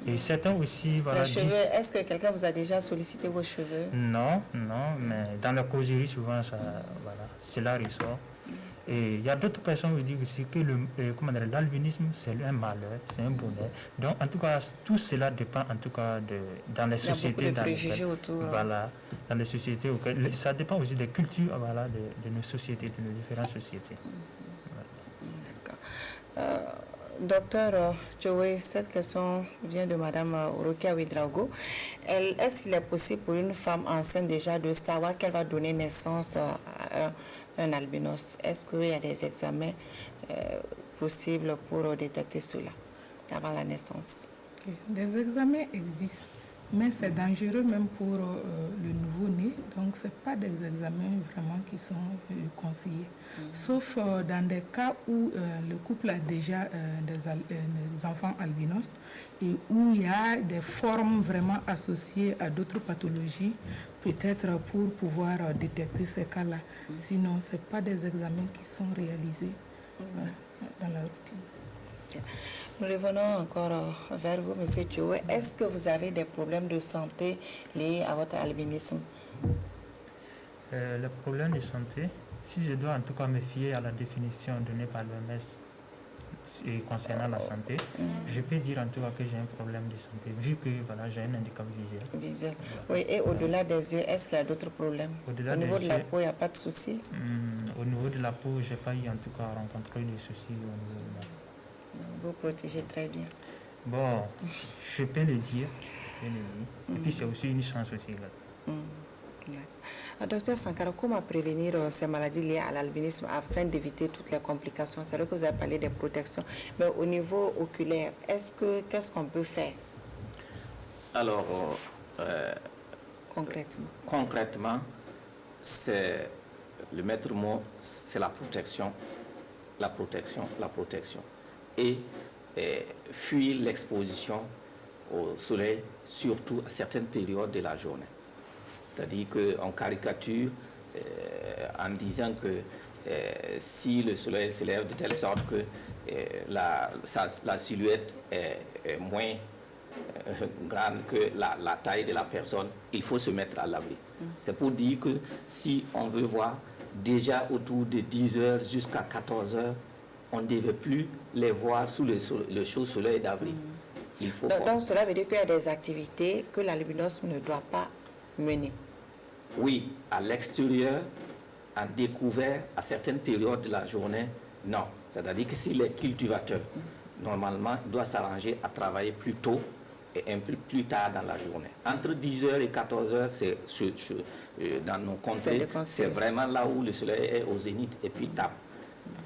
Et certains aussi, voilà. Les cheveux, est-ce que quelqu'un vous a déjà sollicité vos cheveux? Non, mais dans la causerie, souvent, ça, voilà, cela ressort. Et il y a d'autres personnes qui disent aussi que l'albinisme, c'est un malheur, c'est un bonheur. Donc, en tout cas, tout cela dépend, en tout cas, dans les sociétés. Il y a beaucoup de préjugés autour. Voilà, dans les sociétés. Ça dépend aussi des cultures, voilà, de nos sociétés, de nos différentes sociétés. D'accord. Docteur Tchoé, cette question vient de Mme Rokia Ouedraogo. Est-ce qu'il est possible pour une femme enceinte déjà de savoir qu'elle va donner naissance à un albinos? Est-ce qu'il y a des examens possibles pour détecter cela avant la naissance? Des examens existent, mais c'est dangereux même pour le nouveau-né. Donc, ce n'est pas des examens vraiment qui sont conseillés. Sauf dans des cas où le couple a déjà des enfants albinos et où il y a des formes vraiment associées à d'autres pathologies, peut-être pour pouvoir détecter ces cas-là. Sinon, ce n'est pas des examens qui sont réalisés dans la routine. Nous revenons encore vers vous, M. Tchoé. Est-ce que vous avez des problèmes de santé liés à votre albinisme? Le problème de santé, si je dois en tout cas me fier à la définition donnée par l'OMS concernant la santé, je peux dire en tout cas que j'ai un problème de santé, vu que voilà, j'ai un handicap visuel. Oui, et au-delà des yeux, est-ce qu'il y a d'autres problèmes? Au niveau de la peau, il n'y a pas de souci? Au niveau de la peau, je n'ai pas eu en tout cas rencontré de soucis au niveau de la peau. Vous protégez très bien. Bon, je peux le dire. Et puis c'est aussi une chance aussi. Docteur Sankara, comment prévenir ces maladies liées à l'albinisme afin d'éviter toutes les complications? C'est vrai que vous avez parlé des protections, mais au niveau oculaire, qu'est-ce qu'on peut faire? Alors, concrètement, c'est le maître mot, c'est la protection, la protection, la protection. Et fuir l'exposition au soleil, surtout à certaines périodes de la journée. C'est-à-dire qu'on caricature en disant que si le soleil se lève de telle sorte que la silhouette est moins grande que la taille de la personne, il faut se mettre à l'abri. C'est pour dire que si on veut voir déjà autour de 10 heures jusqu'à 14 heures, on ne devait plus les voir sous le chaud soleil d'avril. Donc cela veut dire qu'il y a des activités que l'albinos ne doit pas mener. Oui, à l'extérieur, en découvert, à certaines périodes de la journée, non. C'est-à-dire que s'il est cultivateur, normalement, il doit s'arranger à travailler plus tôt et un peu plus tard dans la journée. Entre 10h et 14h, dans nos contrées, c'est vraiment là où le soleil est au zénith et puis tape.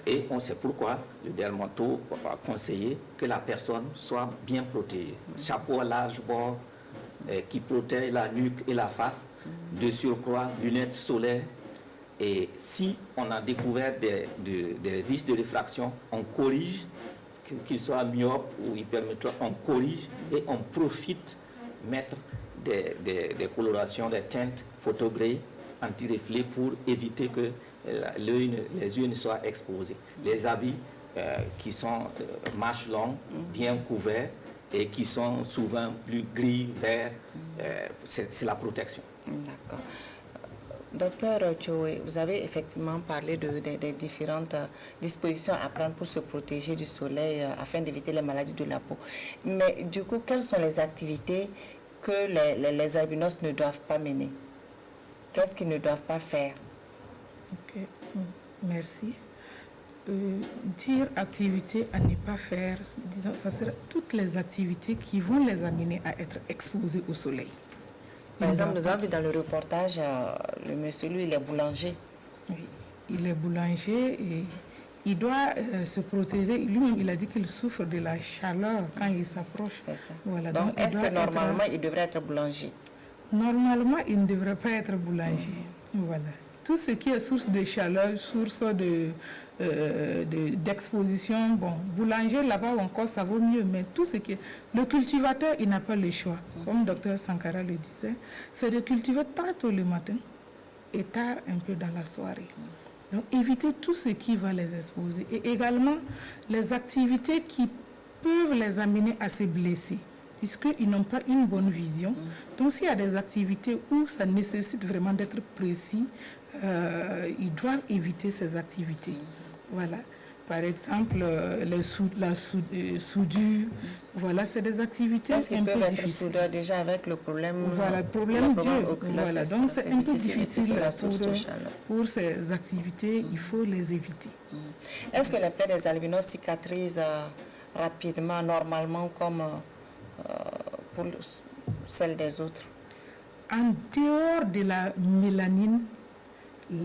Et on sait pourquoi le dermato a conseillé que la personne soit bien protégée. Chapeau à large bord qui protège la nuque et la face, de surcroît, lunettes solaires. Et si on a découvert des vices de réfraction, on corrige, qu'ils soient myopes ou hypermétropes, on corrige et on profite mettre des colorations, des teintes photogrées anti-reflets pour éviter que les yeux ne soient exposés. Les habits qui sont manches longues, bien couverts et qui sont souvent plus gris, vert, c'est la protection. D'accord. Docteur Tchoé, vous avez effectivement parlé des différentes dispositions à prendre pour se protéger du soleil afin d'éviter les maladies de la peau. Mais du coup, quelles sont les activités que les albinos ne doivent pas mener? Qu'est-ce qu'ils ne doivent pas faire? Ok, merci. Dire activités à ne pas faire, disons, ça sera toutes les activités qui vont les amener à être exposés au soleil. Par exemple, nous avons vu dans le reportage, le monsieur, lui, il est boulanger. Oui, il est boulanger et il doit se protéger. Lui-même, il a dit qu'il souffre de la chaleur quand il s'approche. C'est ça. Voilà, donc est-ce que normalement, il devrait être boulanger? Normalement, il ne devrait pas être boulanger. Voilà. tout ce qui est source de chaleur, source d'exposition, bon, boulanger là-bas encore ça vaut mieux, mais tout ce qui est... Le cultivateur, il n'a pas le choix, comme Dr Sankara le disait, c'est de cultiver très tôt le matin et tard un peu dans la soirée. Donc éviter tout ce qui va les exposer et également les activités qui peuvent les amener à se blesser, puisqu'ils n'ont pas une bonne vision. Donc s'il y a des activités où ça nécessite vraiment d'être précis, ils doivent éviter ces activités. Voilà. Par exemple, la soudure, voilà, c'est des activités un peu difficiles. Est-ce qu'ils peuvent être soudeurs déjà avec le problème? Voilà, problème oculaire. Voilà, donc c'est un peu difficile pour ces activités, il faut les éviter. Est-ce que les plaies des albinos cicatrisent rapidement, normalement, comme pour celles des autres? En dehors de la mélanine,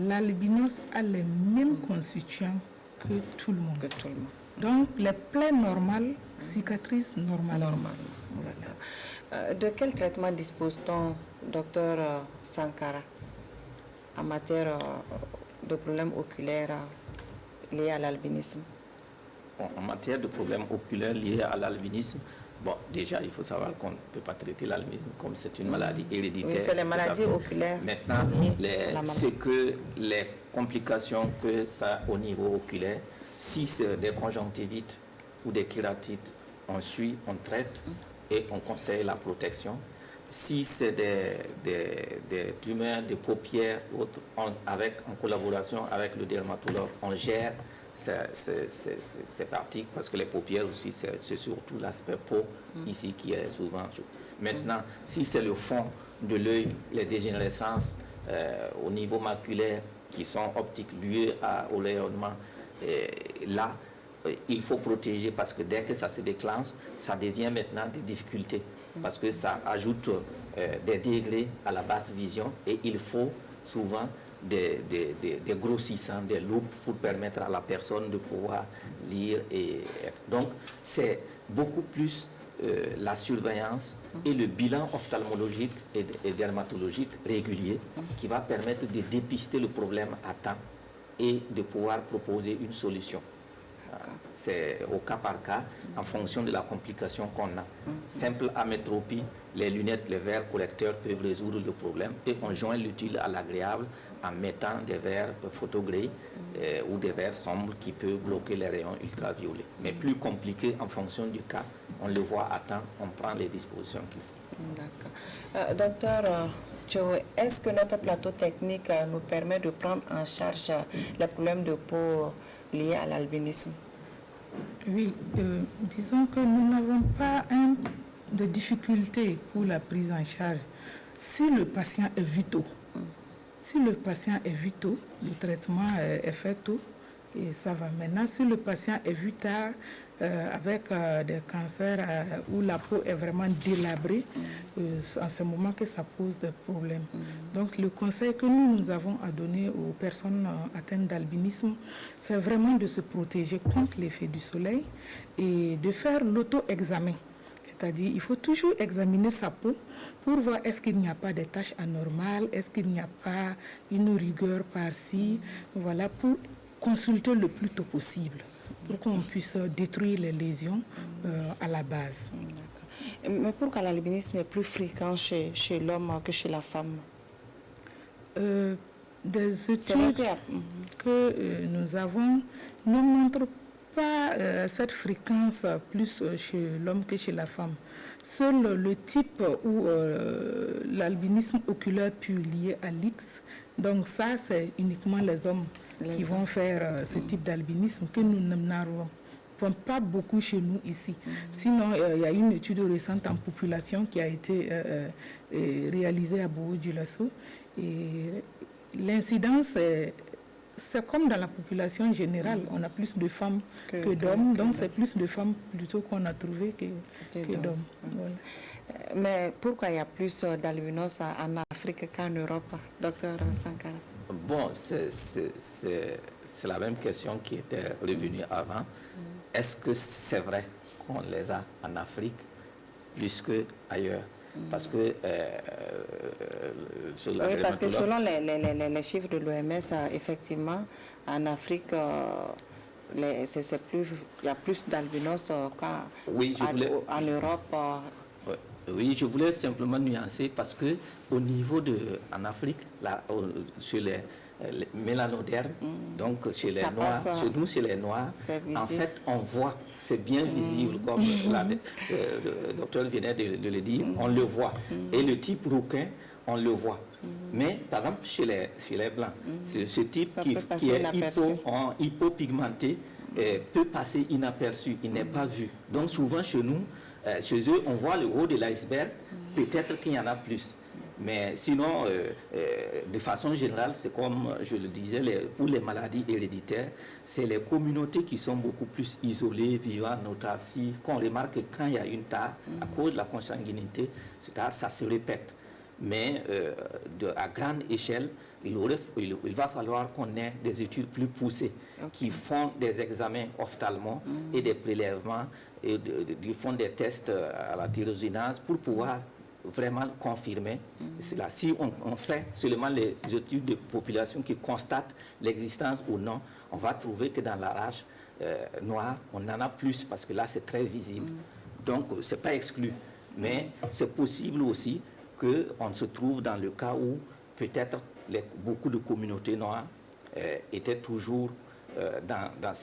l'albinos a les mêmes constituants que tout le monde. Donc, les plaies normales cicatrisent normalement. Voilà. De quel traitement dispose-t-on, docteur Sankara, en matière de problèmes oculaires liés à l'albinisme? Bon, en matière de problèmes oculaires liés à l'albinisme, bon, déjà, il faut savoir qu'on ne peut pas traiter l'albinisme comme c'est une maladie héréditaire. Oui, c'est les maladies oculaires. Maintenant, c'est que les complications que ça a au niveau oculaire, si c'est des conjonctivites ou des kératites, on suit, on traite et on conseille la protection. Si c'est des tumeurs de paupières, en collaboration avec le dermatologue, on gère ces parties parce que les paupières aussi, c'est surtout l'aspect peau ici qui est souvent. Maintenant, si c'est le fond de l'œil, les dégénérescences au niveau maculaire qui sont optiques liées au rayonnement, là, il faut protéger parce que dès que ça se déclenche, ça devient maintenant des difficultés parce que ça ajoute des degrés à la basse vision et il faut souvent des grossissants, des loupes pour permettre à la personne de pouvoir lire. Donc, c'est beaucoup plus la surveillance et le bilan ophtalmologique et dermatologique régulier qui va permettre de dépister le problème à temps et de pouvoir proposer une solution. C'est au cas par cas, en fonction de la complication qu'on a. Simple amétropie, les lunettes, les verres correcteurs peuvent résoudre le problème et on joint l'utile à l'agréable en mettant des verres photogris ou des verres sombres qui peuvent bloquer les rayons ultraviolets. Mais plus compliqué en fonction du cas, on le voit à temps, on prend les dispositions qu'il faut. D'accord. Docteur Tchoe, est-ce que notre plateau technique nous permet de prendre en charge les problèmes de peau liés à l'albinisme? Oui, disons que nous n'avons pas de difficulté pour la prise en charge si le patient est vu tôt. Si le patient est vu tôt, le traitement est fait tôt et ça va. Maintenant, si le patient est vu tard, avec des cancers où la peau est vraiment délabrée, en ce moment que ça pose des problèmes. Donc le conseil que nous avons à donner aux personnes atteintes d'albinisme, c'est vraiment de se protéger contre l'effet du soleil et de faire l'auto-examen. C'est-à-dire il faut toujours examiner sa peau pour voir est-ce qu'il n'y a pas de taches anormales, est-ce qu'il n'y a pas une rigueur par-ci, voilà, pour consulter le plus tôt possible, pour qu'on puisse détruire les lésions à la base. Mais pourquoi l'albinisme est plus fréquent chez l'homme que chez la femme? Des études que nous avons ne montrent pas cette fréquence plus chez l'homme que chez la femme. Seul le type où l'albinisme oculaire peut lié à l'X, donc ça c'est uniquement les hommes qui vont faire ce type d'albinisme que nous n'avons pas beaucoup chez nous ici. Sinon, il y a une étude récente en population qui a été réalisée à Bobo-Dioulasso et l'incidence c'est comme dans la population générale, on a plus de femmes que d'hommes, donc c'est plus de femmes plutôt qu'on a trouvé que d'hommes. Voilà. Mais pourquoi il y a plus d'albinos en Afrique qu'en Europe, docteur Sankara? Bon, c'est la même question qui était revenue avant. Est-ce que c'est vrai qu'on les a en Afrique plus qu'ailleurs? Parce que la oui, parce que selon les chiffres de l'OMS, effectivement, en Afrique, il y a plus d'albinos qu'en Europe. Oui, je voulais simplement nuancer parce que au niveau en Afrique, chez les mélanodermes, donc chez les Noirs, chez nous, chez les Noirs, en fait, on voit, c'est bien visible, comme le docteur venait de le dire, on le voit. Et le type rouquin, on le voit. Mais, par exemple, chez les Blancs, ce type qui est hypopigmenté peut passer inaperçu, il n'est pas vu. Donc, souvent, chez nous, chez eux, on voit le haut de l'iceberg, peut-être qu'il y en a plus. Mais sinon, de façon générale, c'est comme je le disais, pour les maladies héréditaires, c'est les communautés qui sont beaucoup plus isolées, vivant en autarcie, qu'on remarque que quand il y a une tare, à cause de la consanguinité, ça se répète. Mais à grande échelle, il va falloir qu'on ait des études plus poussées qui font des examens ophtalmos et des prélèvements et qui font des tests à la tyrosinase pour pouvoir vraiment confirmer cela. Si on fait seulement les études de population qui constatent l'existence ou non, on va trouver que dans la rage noire, on en a plus parce que là, c'est très visible. Donc, ce n'est pas exclu. Mais c'est possible aussi qu'on se trouve dans le cas où peut-être beaucoup de communautés noires étaient toujours dans un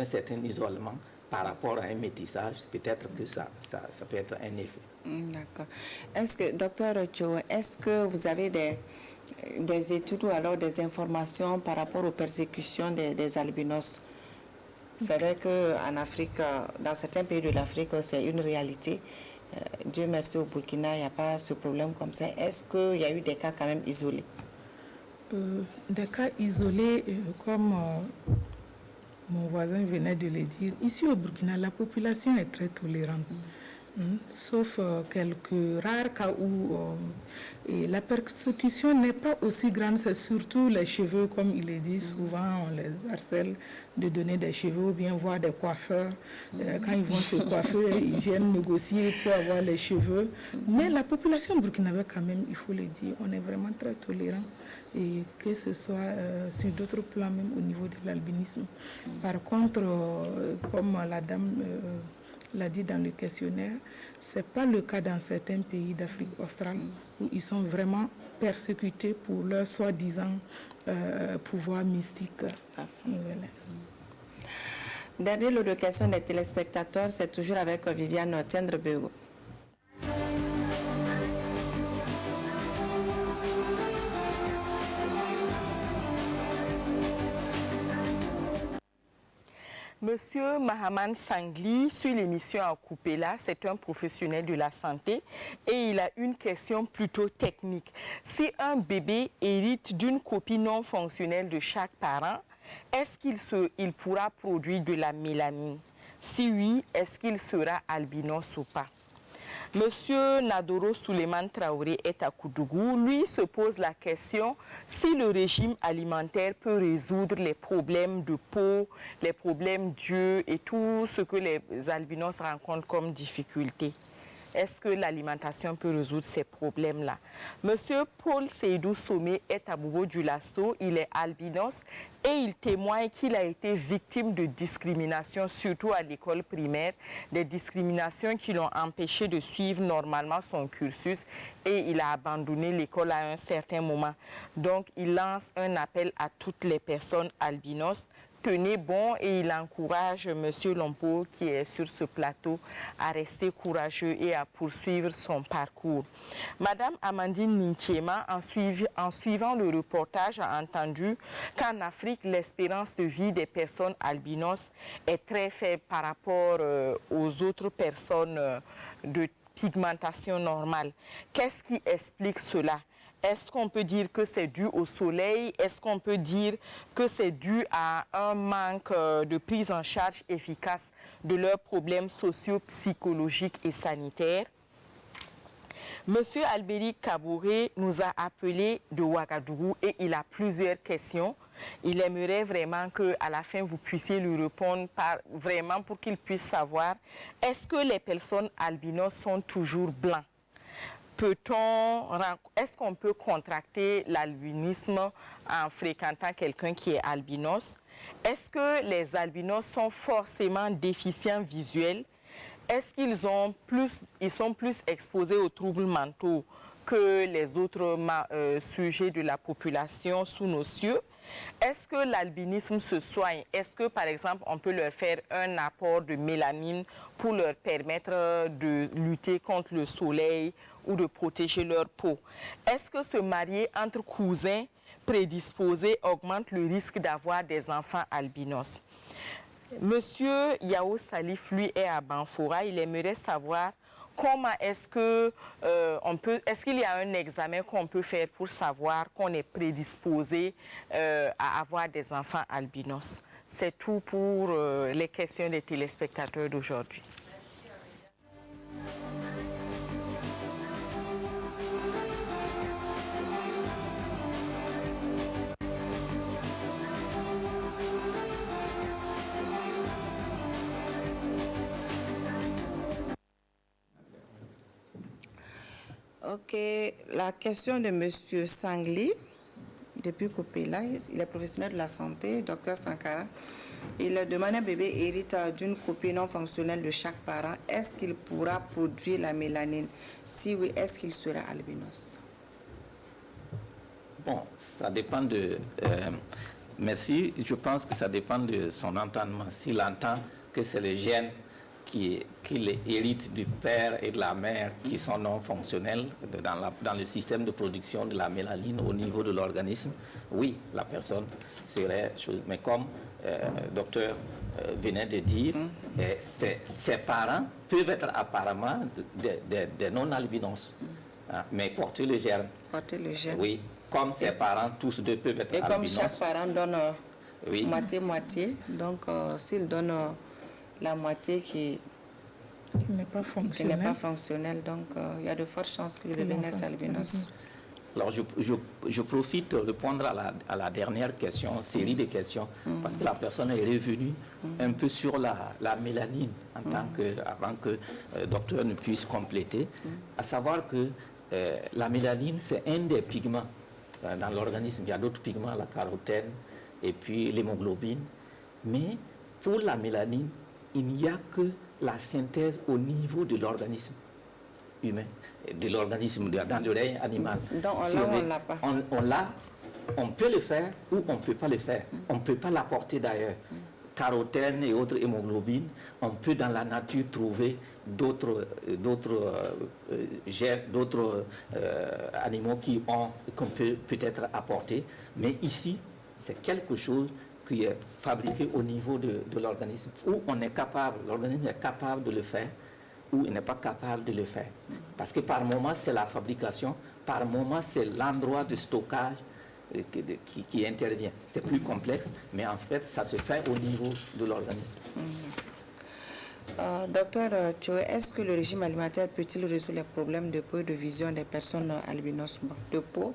certain isolement par rapport à un métissage. Peut-être que ça peut être un effet. D'accord. Est-ce que, docteur Cho, est-ce que vous avez des études ou alors des informations par rapport aux persécutions des albinos? C'est vrai qu'en Afrique, dans certains pays de l'Afrique, c'est une réalité. Dieu merci, au Burkina, il n'y a pas ce problème comme ça. Est-ce qu'il y a eu des cas quand même isolés? Des cas isolés, comme mon voisin venait de le dire, ici au Burkina, la population est très tolérante. Sauf quelques rares cas où la persécution n'est pas aussi grande, c'est surtout les cheveux, comme il est dit, souvent on les harcèle de donner des cheveux ou bien voir des coiffeurs. Quand ils vont se coiffer, ils viennent négocier pour avoir les cheveux. Mais la population burkinabé, quand même, il faut le dire, on est vraiment très tolérant. Et que ce soit sur d'autres plans, même au niveau de l'albinisme. Par contre, comme la dame l'a dit dans le questionnaire, ce n'est pas le cas dans certains pays d'Afrique australe où ils sont vraiment persécutés pour leur soi-disant pouvoir mystique. Voilà. Dernier lot de questions des téléspectateurs, c'est toujours avec Viviane Tiendre-Bego. Monsieur Mahaman Sangli, sur l'émission à Coupéla, c'est un professionnel de la santé et il a une question plutôt technique. Si un bébé hérite d'une copie non fonctionnelle de chaque parent, est-ce qu'il pourra produire de la mélanine? Si oui, est-ce qu'il sera albinos ou pas? Monsieur Nadoro Souleymane Traoré est à Koudougou. Lui se pose la question si le régime alimentaire peut résoudre les problèmes de peau, les problèmes d'yeux et tout ce que les albinos rencontrent comme difficulté. Est-ce que l'alimentation peut résoudre ces problèmes-là? Monsieur Paul Seydou Somé est à Bobo-Dioulasso, il est albinos et il témoigne qu'il a été victime de discrimination, surtout à l'école primaire, des discriminations qui l'ont empêché de suivre normalement son cursus et il a abandonné l'école à un certain moment. Donc il lance un appel à toutes les personnes albinos. Tenez bon et il encourage M. Lompo qui est sur ce plateau à rester courageux et à poursuivre son parcours. Madame Amandine Nintiema, en suivant le reportage, a entendu qu'en Afrique, l'espérance de vie des personnes albinos est très faible par rapport aux autres personnes de pigmentation normale. Qu'est-ce qui explique cela? Est-ce qu'on peut dire que c'est dû au soleil? Est-ce qu'on peut dire que c'est dû à un manque de prise en charge efficace de leurs problèmes socio-psychologiques et sanitaires? Monsieur Albéric Kabouré nous a appelé de Ouagadougou et il a plusieurs questions. Il aimerait vraiment qu'à la fin, vous puissiez lui répondre vraiment pour qu'il puisse savoir est-ce que les personnes albinos sont toujours blancs? est-ce qu'on peut contracter l'albinisme en fréquentant quelqu'un qui est albinos? Est-ce que les albinos sont forcément déficients visuels? Est-ce qu'ils sont plus exposés aux troubles mentaux que les autres sujets de la population sous nos cieux? Est-ce que l'albinisme se soigne? Est-ce que, par exemple, on peut leur faire un apport de mélanine pour leur permettre de lutter contre le soleil ou de protéger leur peau? Est-ce que se marier entre cousins prédisposés augmente le risque d'avoir des enfants albinos? Monsieur Yao Salif, lui, est à Banfora. Il aimerait savoir comment est-ce qu'il y a un examen qu'on peut faire pour savoir qu'on est prédisposé à avoir des enfants albinos. C'est tout pour les questions des téléspectateurs d'aujourd'hui. Ok, la question de M. Sangli, depuis Kopela, il est professionnel de la santé, Dr Sankara. Il demande un bébé hérite d'une copie non fonctionnelle de chaque parent. Est-ce qu'il pourra produire la mélanine? Si oui, est-ce qu'il sera albinos? Bon, ça dépend de... merci, je pense que ça dépend de son entendement. S'il entend que c'est le gène qui hérite du père et de la mère qui sont non fonctionnels dans le système de production de la mélanine au niveau de l'organisme, oui, la personne serait... Mais comme le docteur venait de dire, ses parents peuvent être apparemment des non-albinos, mais porter le germe. Porter le germe. Oui, comme ses parents, tous deux peuvent être albinos. Et comme chaque parent donne moitié-moitié, donc s'il donne... la moitié qui n'est pas fonctionnelle. Donc, il y a de fortes chances que le bébé naisse albinos. Alors, je profite de répondre à la dernière question, série de questions, parce que la personne est revenue un peu sur la mélanine avant que le docteur ne puisse compléter, à savoir que la mélanine, c'est un des pigments dans l'organisme. Il y a d'autres pigments, la carotène et puis l'hémoglobine. Mais pour la mélanine, il n'y a que la synthèse au niveau de l'organisme humain, de l'organisme dans le règne animal. Donc si on l'a pas. On peut le faire ou on ne peut pas le faire. On ne peut pas l'apporter d'ailleurs. Carotène et autres hémoglobines, on peut dans la nature trouver d'autres animaux qu'on peut peut-être apporter. Mais ici, c'est quelque chose qui est fabriqué au niveau de l'organisme, où on est capable, l'organisme est capable de le faire, ou il n'est pas capable de le faire. Parce que par moment, c'est la fabrication, par moment, c'est l'endroit de stockage qui intervient. C'est plus complexe, mais en fait, ça se fait au niveau de l'organisme. Docteur Tchoé, est-ce que le régime alimentaire peut-il résoudre les problèmes de peau et de vision des personnes albinos de peau,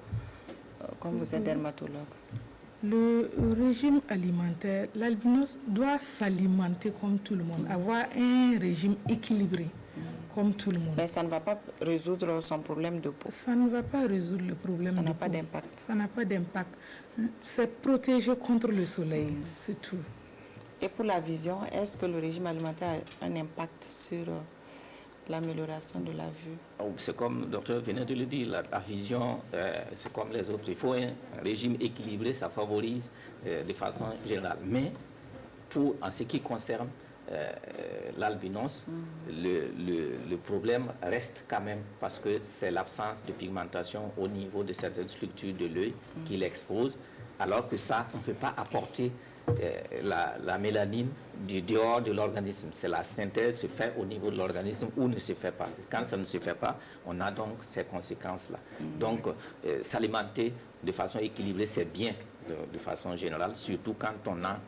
comme vous êtes dermatologue? Le régime alimentaire, l'albinos doit s'alimenter comme tout le monde, avoir un régime équilibré comme tout le monde. Mais ça ne va pas résoudre son problème de peau. Ça ne va pas résoudre le problème de peau. Ça n'a pas d'impact. Ça n'a pas d'impact. C'est protéger contre le soleil, c'est tout. Et pour la vision, est-ce que le régime alimentaire a un impact sur l'amélioration de la vue? C'est comme le docteur venait de le dire, la vision, c'est comme les autres. Il faut un régime équilibré, ça favorise de façon générale. Mais en ce qui concerne l'albinos, le problème reste quand même parce que c'est l'absence de pigmentation au niveau de certaines structures de l'œil qui l'expose, alors que ça, on ne peut pas apporter la mélanine du dehors de l'organisme. C'est la synthèse se fait au niveau de l'organisme ou ne se fait pas. Quand ça ne se fait pas, on a donc ces conséquences-là. Donc, s'alimenter de façon équilibrée, c'est bien de façon générale, surtout quand on a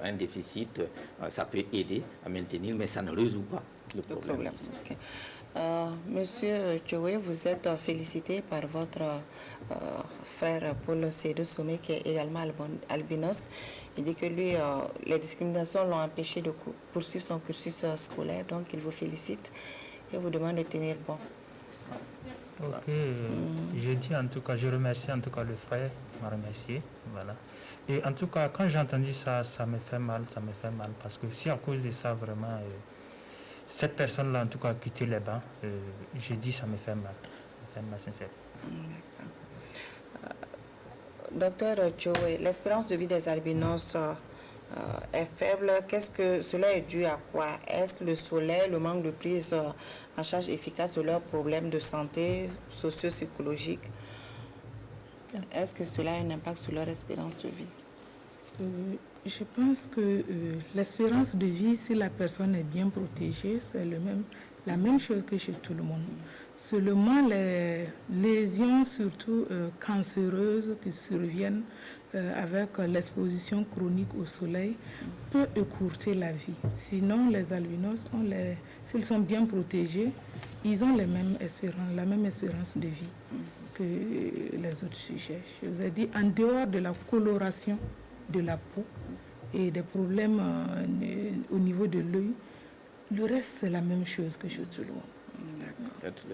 un déficit, ça peut aider à maintenir, mais ça ne résout pas le problème. Okay. Monsieur Tchoé, vous êtes félicité par votre frère Paul Sédou Somé, qui est également albinos. Il dit que lui, les discriminations l'ont empêché de poursuivre son cursus scolaire, donc il vous félicite et vous demande de tenir bon. Ok, j'ai dit en tout cas, je remercie en tout cas le frère, m'a remercié, voilà. Et en tout cas, quand j'ai entendu ça, ça me fait mal, parce que si à cause de ça, vraiment, cette personne-là, en tout cas, a quitté les bancs, j'ai dit ça me fait mal sincèrement. Docteur Tchoé, l'espérance de vie des albinos est faible. Qu'est-ce que cela est dû à quoi? Est-ce le soleil, le manque de prise en charge efficace de leurs problèmes de santé socio-psychologiques? Est-ce que cela a un impact sur leur espérance de vie? Je pense que l'espérance de vie, si la personne est bien protégée, c'est la même chose que chez tout le monde. Seulement, les lésions, surtout cancéreuses, qui surviennent avec l'exposition chronique au soleil, peut écourter la vie. Sinon, les albinos, s'ils sont bien protégés, ils ont la même espérance de vie que les autres sujets. Je vous ai dit, en dehors de la coloration de la peau et des problèmes au niveau de l'œil, le reste, c'est la même chose que chez tout le monde. En fait,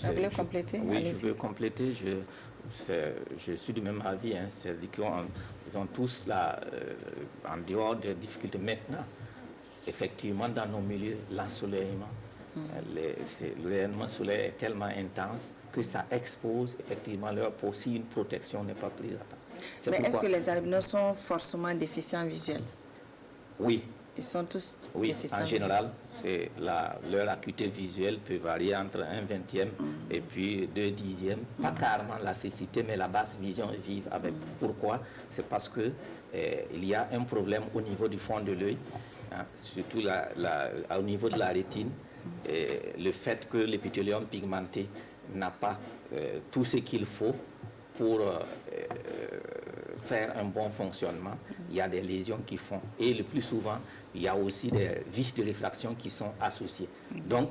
vous voulez compléter? Oui, je veux compléter. Je suis du même avis. C'est-à-dire qu'ils ont tous, en dehors des difficultés maintenant, effectivement, dans nos milieux, l'ensoleillement. Le rayonnement solaire est tellement intense que ça expose effectivement leur peau si une protection n'est pas prise à temps. Mais est-ce que les albinos sont forcément déficients visuels? Oui. Ils sont tous oui, déficients en général, leur acuité visuelle peut varier entre 1/20 et puis 2/10. Pas carrément la cécité, mais la basse vision est vive. Pourquoi? C'est parce que il y a un problème au niveau du fond de l'œil, surtout au niveau de la rétine. Et le fait que l'épithélium pigmenté n'a pas tout ce qu'il faut pour faire un bon fonctionnement, il y a des lésions qui font. Et le plus souvent, il y a aussi des vices de réfraction qui sont associés. Donc,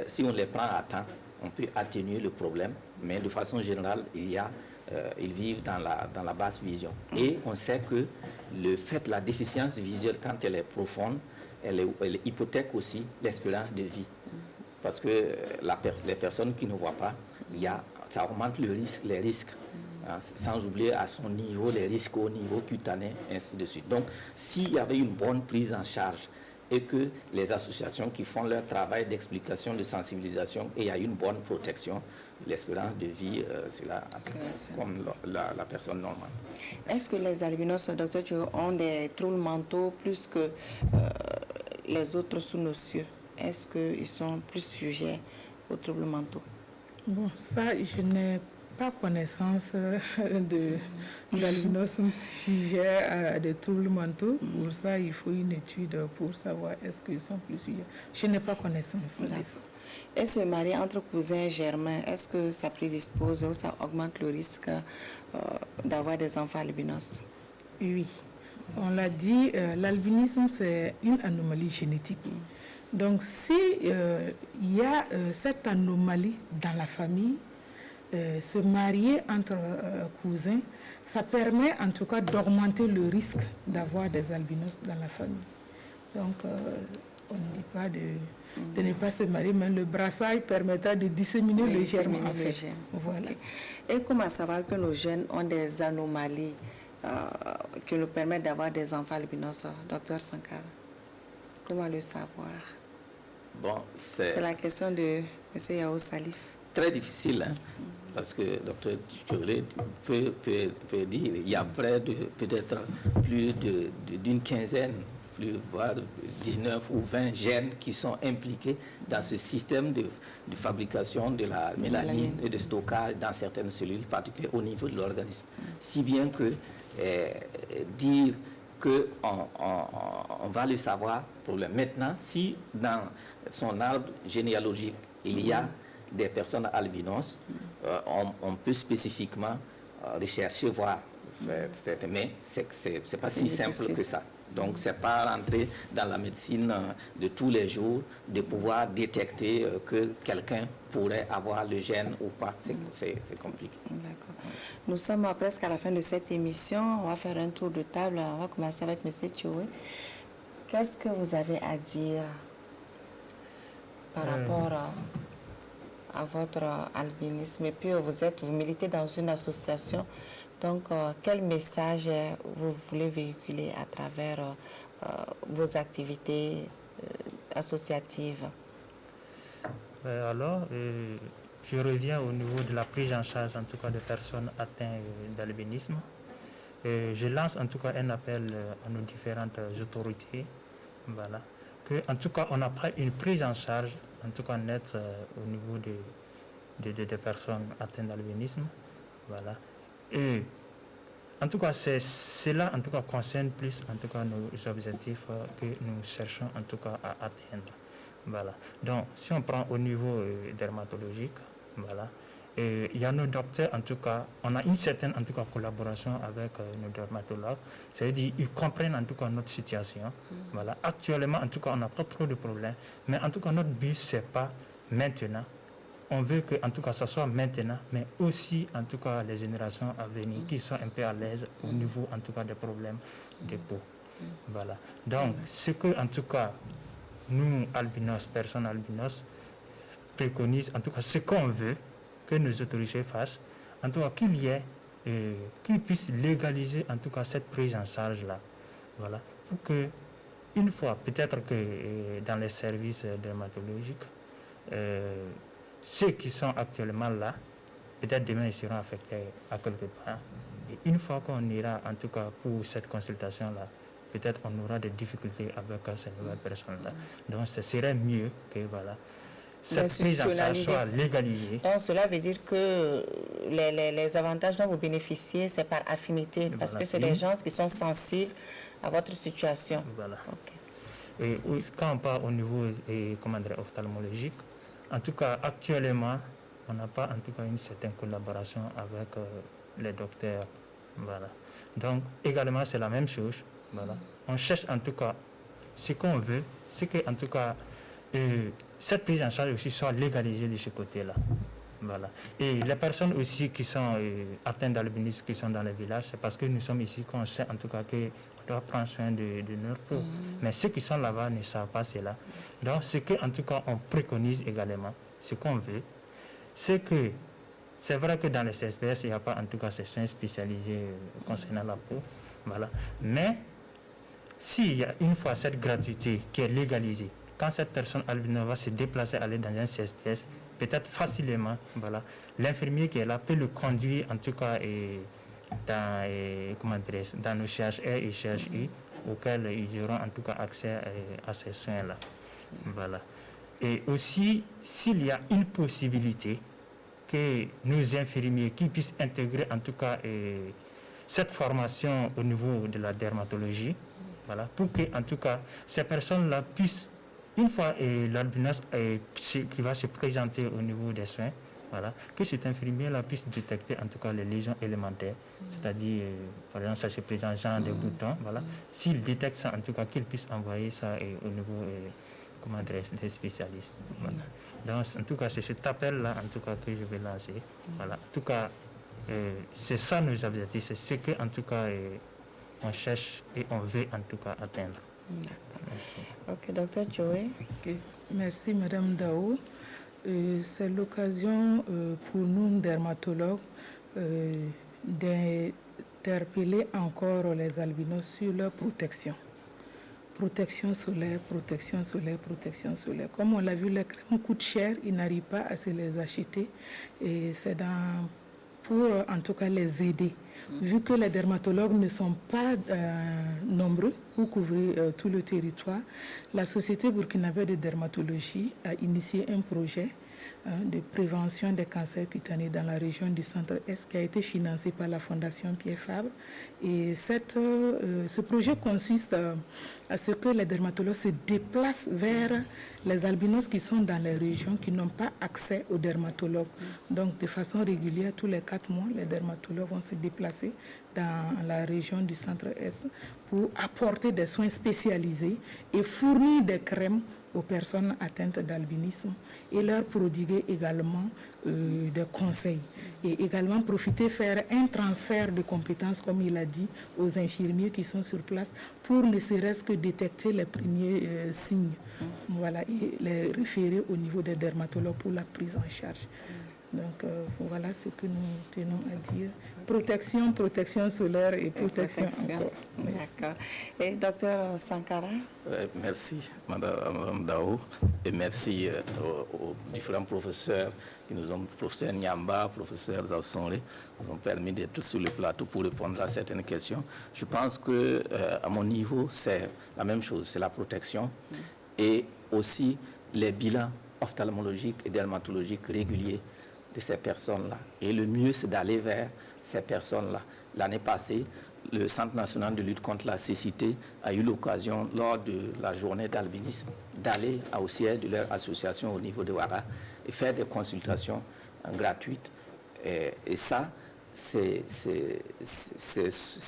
si on les prend à temps, on peut atténuer le problème, mais de façon générale, ils vivent dans la basse vision. Et on sait que la déficience visuelle, quand elle est profonde, elle hypothèque aussi l'espérance de vie. Parce que les personnes qui ne voient pas, ça augmente les risques. Sans oublier à son niveau, les risques au niveau cutané, ainsi de suite. Donc, s'il y avait une bonne prise en charge et que les associations qui font leur travail d'explication, de sensibilisation, et il y a une bonne protection, l'espérance de vie, c'est là, comme la personne normale. Est-ce que les albinos, docteur, ont des troubles mentaux plus que les autres sous-nocieux? Est-ce qu'ils sont plus sujets aux troubles mentaux? Bon, ça, je n'ai pas connaissance d'albinos sujet à des troubles mentaux. Pour ça, il faut une étude pour savoir est-ce qu'ils sont plus sujets. Je n'ai pas connaissance de ça. Et se marier entre cousins germains, est-ce que ça prédispose ou ça augmente le risque d'avoir des enfants albinos? Oui. On l'a dit, l'albinisme, c'est une anomalie génétique. Donc, si il y a cette anomalie dans la famille, se marier entre cousins, ça permet en tout cas d'augmenter le risque d'avoir des albinos dans la famille. Donc, on ne dit pas de ne pas se marier, mais le brassage permettra de disséminer le germe. Voilà. Okay. Et comment savoir que nos jeunes ont des anomalies qui nous permettent d'avoir des enfants albinos, docteur Sankara? Comment le savoir? Bon, c'est la question de M. Yao Salif. Très difficile, hein? Parce que le docteur Tchoé peut dire il y a près de peut-être plus d'une quinzaine, voire 19 ou 20 gènes qui sont impliqués dans ce système de fabrication de la mélanine et de stockage dans certaines cellules, particulièrement au niveau de l'organisme. Si bien que dire qu'on va le savoir, problème. Maintenant, si dans son arbre généalogique, il y a des personnes albinos, on peut spécifiquement rechercher, voir, mais c'est pas si simple que ça. Donc, c'est pas rentrer dans la médecine de tous les jours de pouvoir détecter que quelqu'un pourrait avoir le gène ou pas. C'est compliqué. D'accord. Nous sommes presque à la fin de cette émission. On va faire un tour de table. On va commencer avec M. Tchoé. Qu'est-ce que vous avez à dire par rapport à votre albinisme et puis vous militez dans une association. Donc, quel message vous voulez véhiculer à travers vos activités associatives? Alors, je reviens au niveau de la prise en charge, en tout cas, de personnes atteintes d'albinisme. Je lance en tout cas un appel à nos différentes autorités, voilà, que en tout cas on n'a pas une prise en charge, en tout cas nette au niveau des personnes atteintes d'albinisme, voilà. Et en tout cas, cela en tout cas concerne plus en tout cas nos objectifs que nous cherchons en tout cas à atteindre. Voilà. Donc, si on prend au niveau dermatologique, voilà, il y a nos docteurs en tout cas, on a une certaine en tout cas collaboration avec nos dermatologues, c'est-à-dire ils comprennent en tout cas notre situation. Voilà. Actuellement, en tout cas, on n'a pas trop de problèmes, mais en tout cas notre but c'est pas maintenant. On veut que, en tout cas, ça soit maintenant, mais aussi, en tout cas, les générations à venir qui sont un peu à l'aise au niveau, en tout cas, des problèmes de peau. Voilà. Donc, ce que, en tout cas, nous, albinos, personnes albinos, préconisent, en tout cas, ce qu'on veut que nos autorités fassent, en tout cas, qu'ils puissent légaliser, en tout cas, cette prise en charge-là. Voilà. Pour que, une fois, peut-être que dans les services dermatologiques, ceux qui sont actuellement là, peut-être demain ils seront affectés à quelque part. Et une fois qu'on ira, en tout cas pour cette consultation-là, peut-être on aura des difficultés avec ces nouvelles personnes-là. Donc ce serait mieux que voilà, cette prise en charge soit légalisée. Donc cela veut dire que les avantages dont vous bénéficiez, c'est par affinité, parce que c'est des gens qui sont sensibles à votre situation. Voilà. Okay. Et quand on parle au niveau ophtalmologique, en tout cas, actuellement, on n'a pas en tout cas une certaine collaboration avec les docteurs. Voilà. Donc, également, c'est la même chose. Voilà. On cherche en tout cas, ce qu'on veut, c'est que en tout cas, cette prise en charge aussi soit légalisée de ce côté-là. Voilà. Et les personnes aussi qui sont atteintes d'albinisme, qui sont dans les villages, c'est parce que nous sommes ici qu'on sait en tout cas qu'on doit prendre soin de leur peau. Mais ceux qui sont là-bas ne savent pas cela. Donc, ce qu'en tout cas on préconise également, ce qu'on veut, c'est que c'est vrai que dans les CSPS, il n'y a pas en tout cas ces soins spécialisés concernant la peau. Voilà. Mais s'il y a une fois cette gratuité qui est légalisée, quand cette personne albino va se déplacer, aller dans un CSPS, peut-être facilement, voilà, l'infirmier qui est là peut le conduire en tout cas dans nos CHR et CHI auxquels ils auront en tout cas accès à ces soins-là. Voilà. Et aussi, s'il y a une possibilité que nos infirmiers qui puissent intégrer en tout cas cette formation au niveau de la dermatologie, voilà, pour que en tout cas ces personnes-là puissent, une fois l'albinos qui va se présenter au niveau des soins, voilà, que cet infirmier-là puisse détecter en tout cas les lésions élémentaires, c'est-à-dire, par exemple, ça se présente genre des boutons, voilà. S'il détecte ça, en tout cas, qu'il puisse envoyer ça au niveau des spécialistes. Voilà. Donc, en tout cas, c'est cet appel-là, en tout cas, que je vais lancer. Voilà. En tout cas, c'est ça nos objectifs, c'est ce que, en tout cas, on cherche et on veut, en tout cas, atteindre. Ok, docteur Joey. Okay. Merci, Madame Dao. C'est l'occasion pour nous, dermatologues, d'interpeller encore les albinos sur leur protection. Protection solaire, protection solaire, protection solaire. Comme on l'a vu, les crèmes coûtent cher, ils n'arrivent pas à se les acheter. Et c'est pour, en tout cas, les aider. Vu que les dermatologues ne sont pas nombreux pour couvrir tout le territoire, la Société burkinabé de dermatologie a initié un projet de prévention des cancers cutanés dans la région du Centre-Est qui a été financé par la Fondation Pierre Fabre. Et ce projet consiste à ce que les dermatologues se déplacent vers les albinos qui sont dans les régions qui n'ont pas accès aux dermatologues. Donc, de façon régulière, tous les 4 mois, les dermatologues vont se déplacer dans la région du Centre-Est pour apporter des soins spécialisés et fournir des crèmes aux personnes atteintes d'albinisme et leur prodiguer également des conseils. et également profiter faire un transfert de compétences, comme il a dit, aux infirmiers qui sont sur place pour ne serait-ce que détecter les premiers signes. Voilà, et les référer au niveau des dermatologues pour la prise en charge. Donc voilà ce que nous tenons à dire. Protection solaire et protection encore. D'accord. Et docteur Sankara? Merci Madame Dao et merci aux différents professeurs qui nous ont, professeur Nyamba, professeur Zawsonle, nous ont permis d'être sur le plateau pour répondre à certaines questions. Je pense que à mon niveau, c'est la même chose, c'est la protection et aussi les bilans ophtalmologiques et dermatologiques réguliers de ces personnes-là. Et le mieux, c'est d'aller vers ces personnes-là. L'année passée, le Centre national de lutte contre la cécité a eu l'occasion, lors de la journée d'albinisme, d'aller au siège de leur association au niveau de Ouara et faire des consultations gratuites. Et ça, ce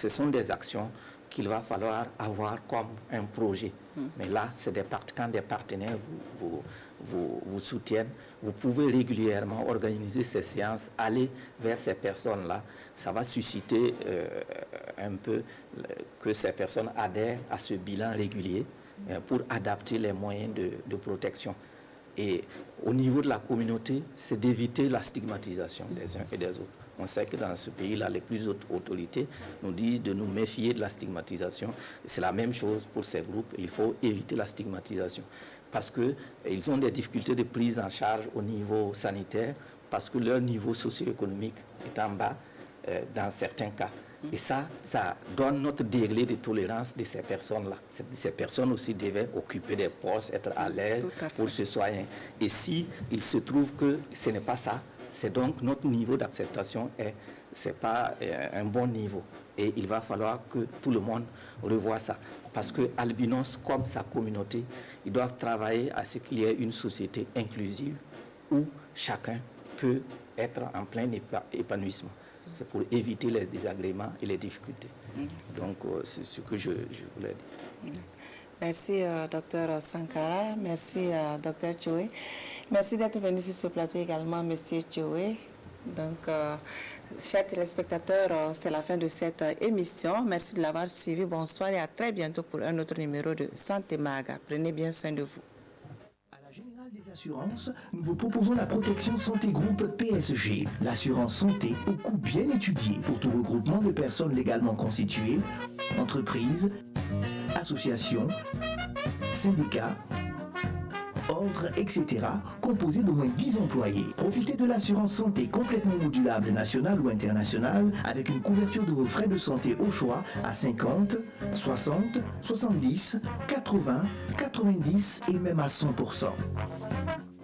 sont des actions qu'il va falloir avoir comme un projet. Mais là, c'est quand des partenaires vous soutiennent, vous pouvez régulièrement organiser ces séances, aller vers ces personnes-là. Ça va susciter un peu que ces personnes adhèrent à ce bilan régulier pour adapter les moyens de protection. Et au niveau de la communauté, c'est d'éviter la stigmatisation des uns et des autres. On sait que dans ce pays-là, les plus hautes autorités nous disent de nous méfier de la stigmatisation. C'est la même chose pour ces groupes. Il faut éviter la stigmatisation parce qu'ils ont des difficultés de prise en charge au niveau sanitaire parce que leur niveau socio-économique est en bas dans certains cas. Et ça donne notre degré de tolérance de ces personnes-là. Ces personnes aussi devaient occuper des postes, être à l'aise pour se soigner. Et si il se trouve que ce n'est pas ça, c'est donc notre niveau d'acceptation c'est pas un bon niveau. Et il va falloir que tout le monde revoie ça. Parce que Albinos, comme sa communauté, ils doivent travailler à ce qu'il y ait une société inclusive où chacun peut être en plein épanouissement. C'est pour éviter les désagréments et les difficultés. Donc, c'est ce que je voulais dire. Merci, Dr Sankara. Merci, Dr Choe. Merci d'être venu sur ce plateau également, Monsieur Choe. Donc, chers téléspectateurs, c'est la fin de cette émission. Merci de l'avoir suivi. Bonsoir et à très bientôt pour un autre numéro de Santé Maga. Prenez bien soin de vous. Des assurances, nous vous proposons la protection santé groupe PSG, l'assurance santé au coût bien étudié pour tout regroupement de personnes légalement constituées, entreprises, associations, syndicats, ordres, etc., composé d'au moins 10 employés. Profitez de l'assurance santé complètement modulable nationale ou internationale avec une couverture de vos frais de santé au choix à 50, 60, 70, 80, 90 et même à 100%.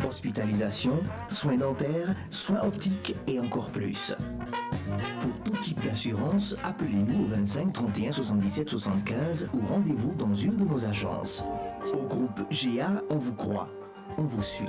Hospitalisation, soins dentaires, soins optiques et encore plus. Pour tout type d'assurance, appelez-nous au 25 31 77 75 ou rendez-vous dans une de nos agences. Au groupe GA, on vous croit, on vous suit.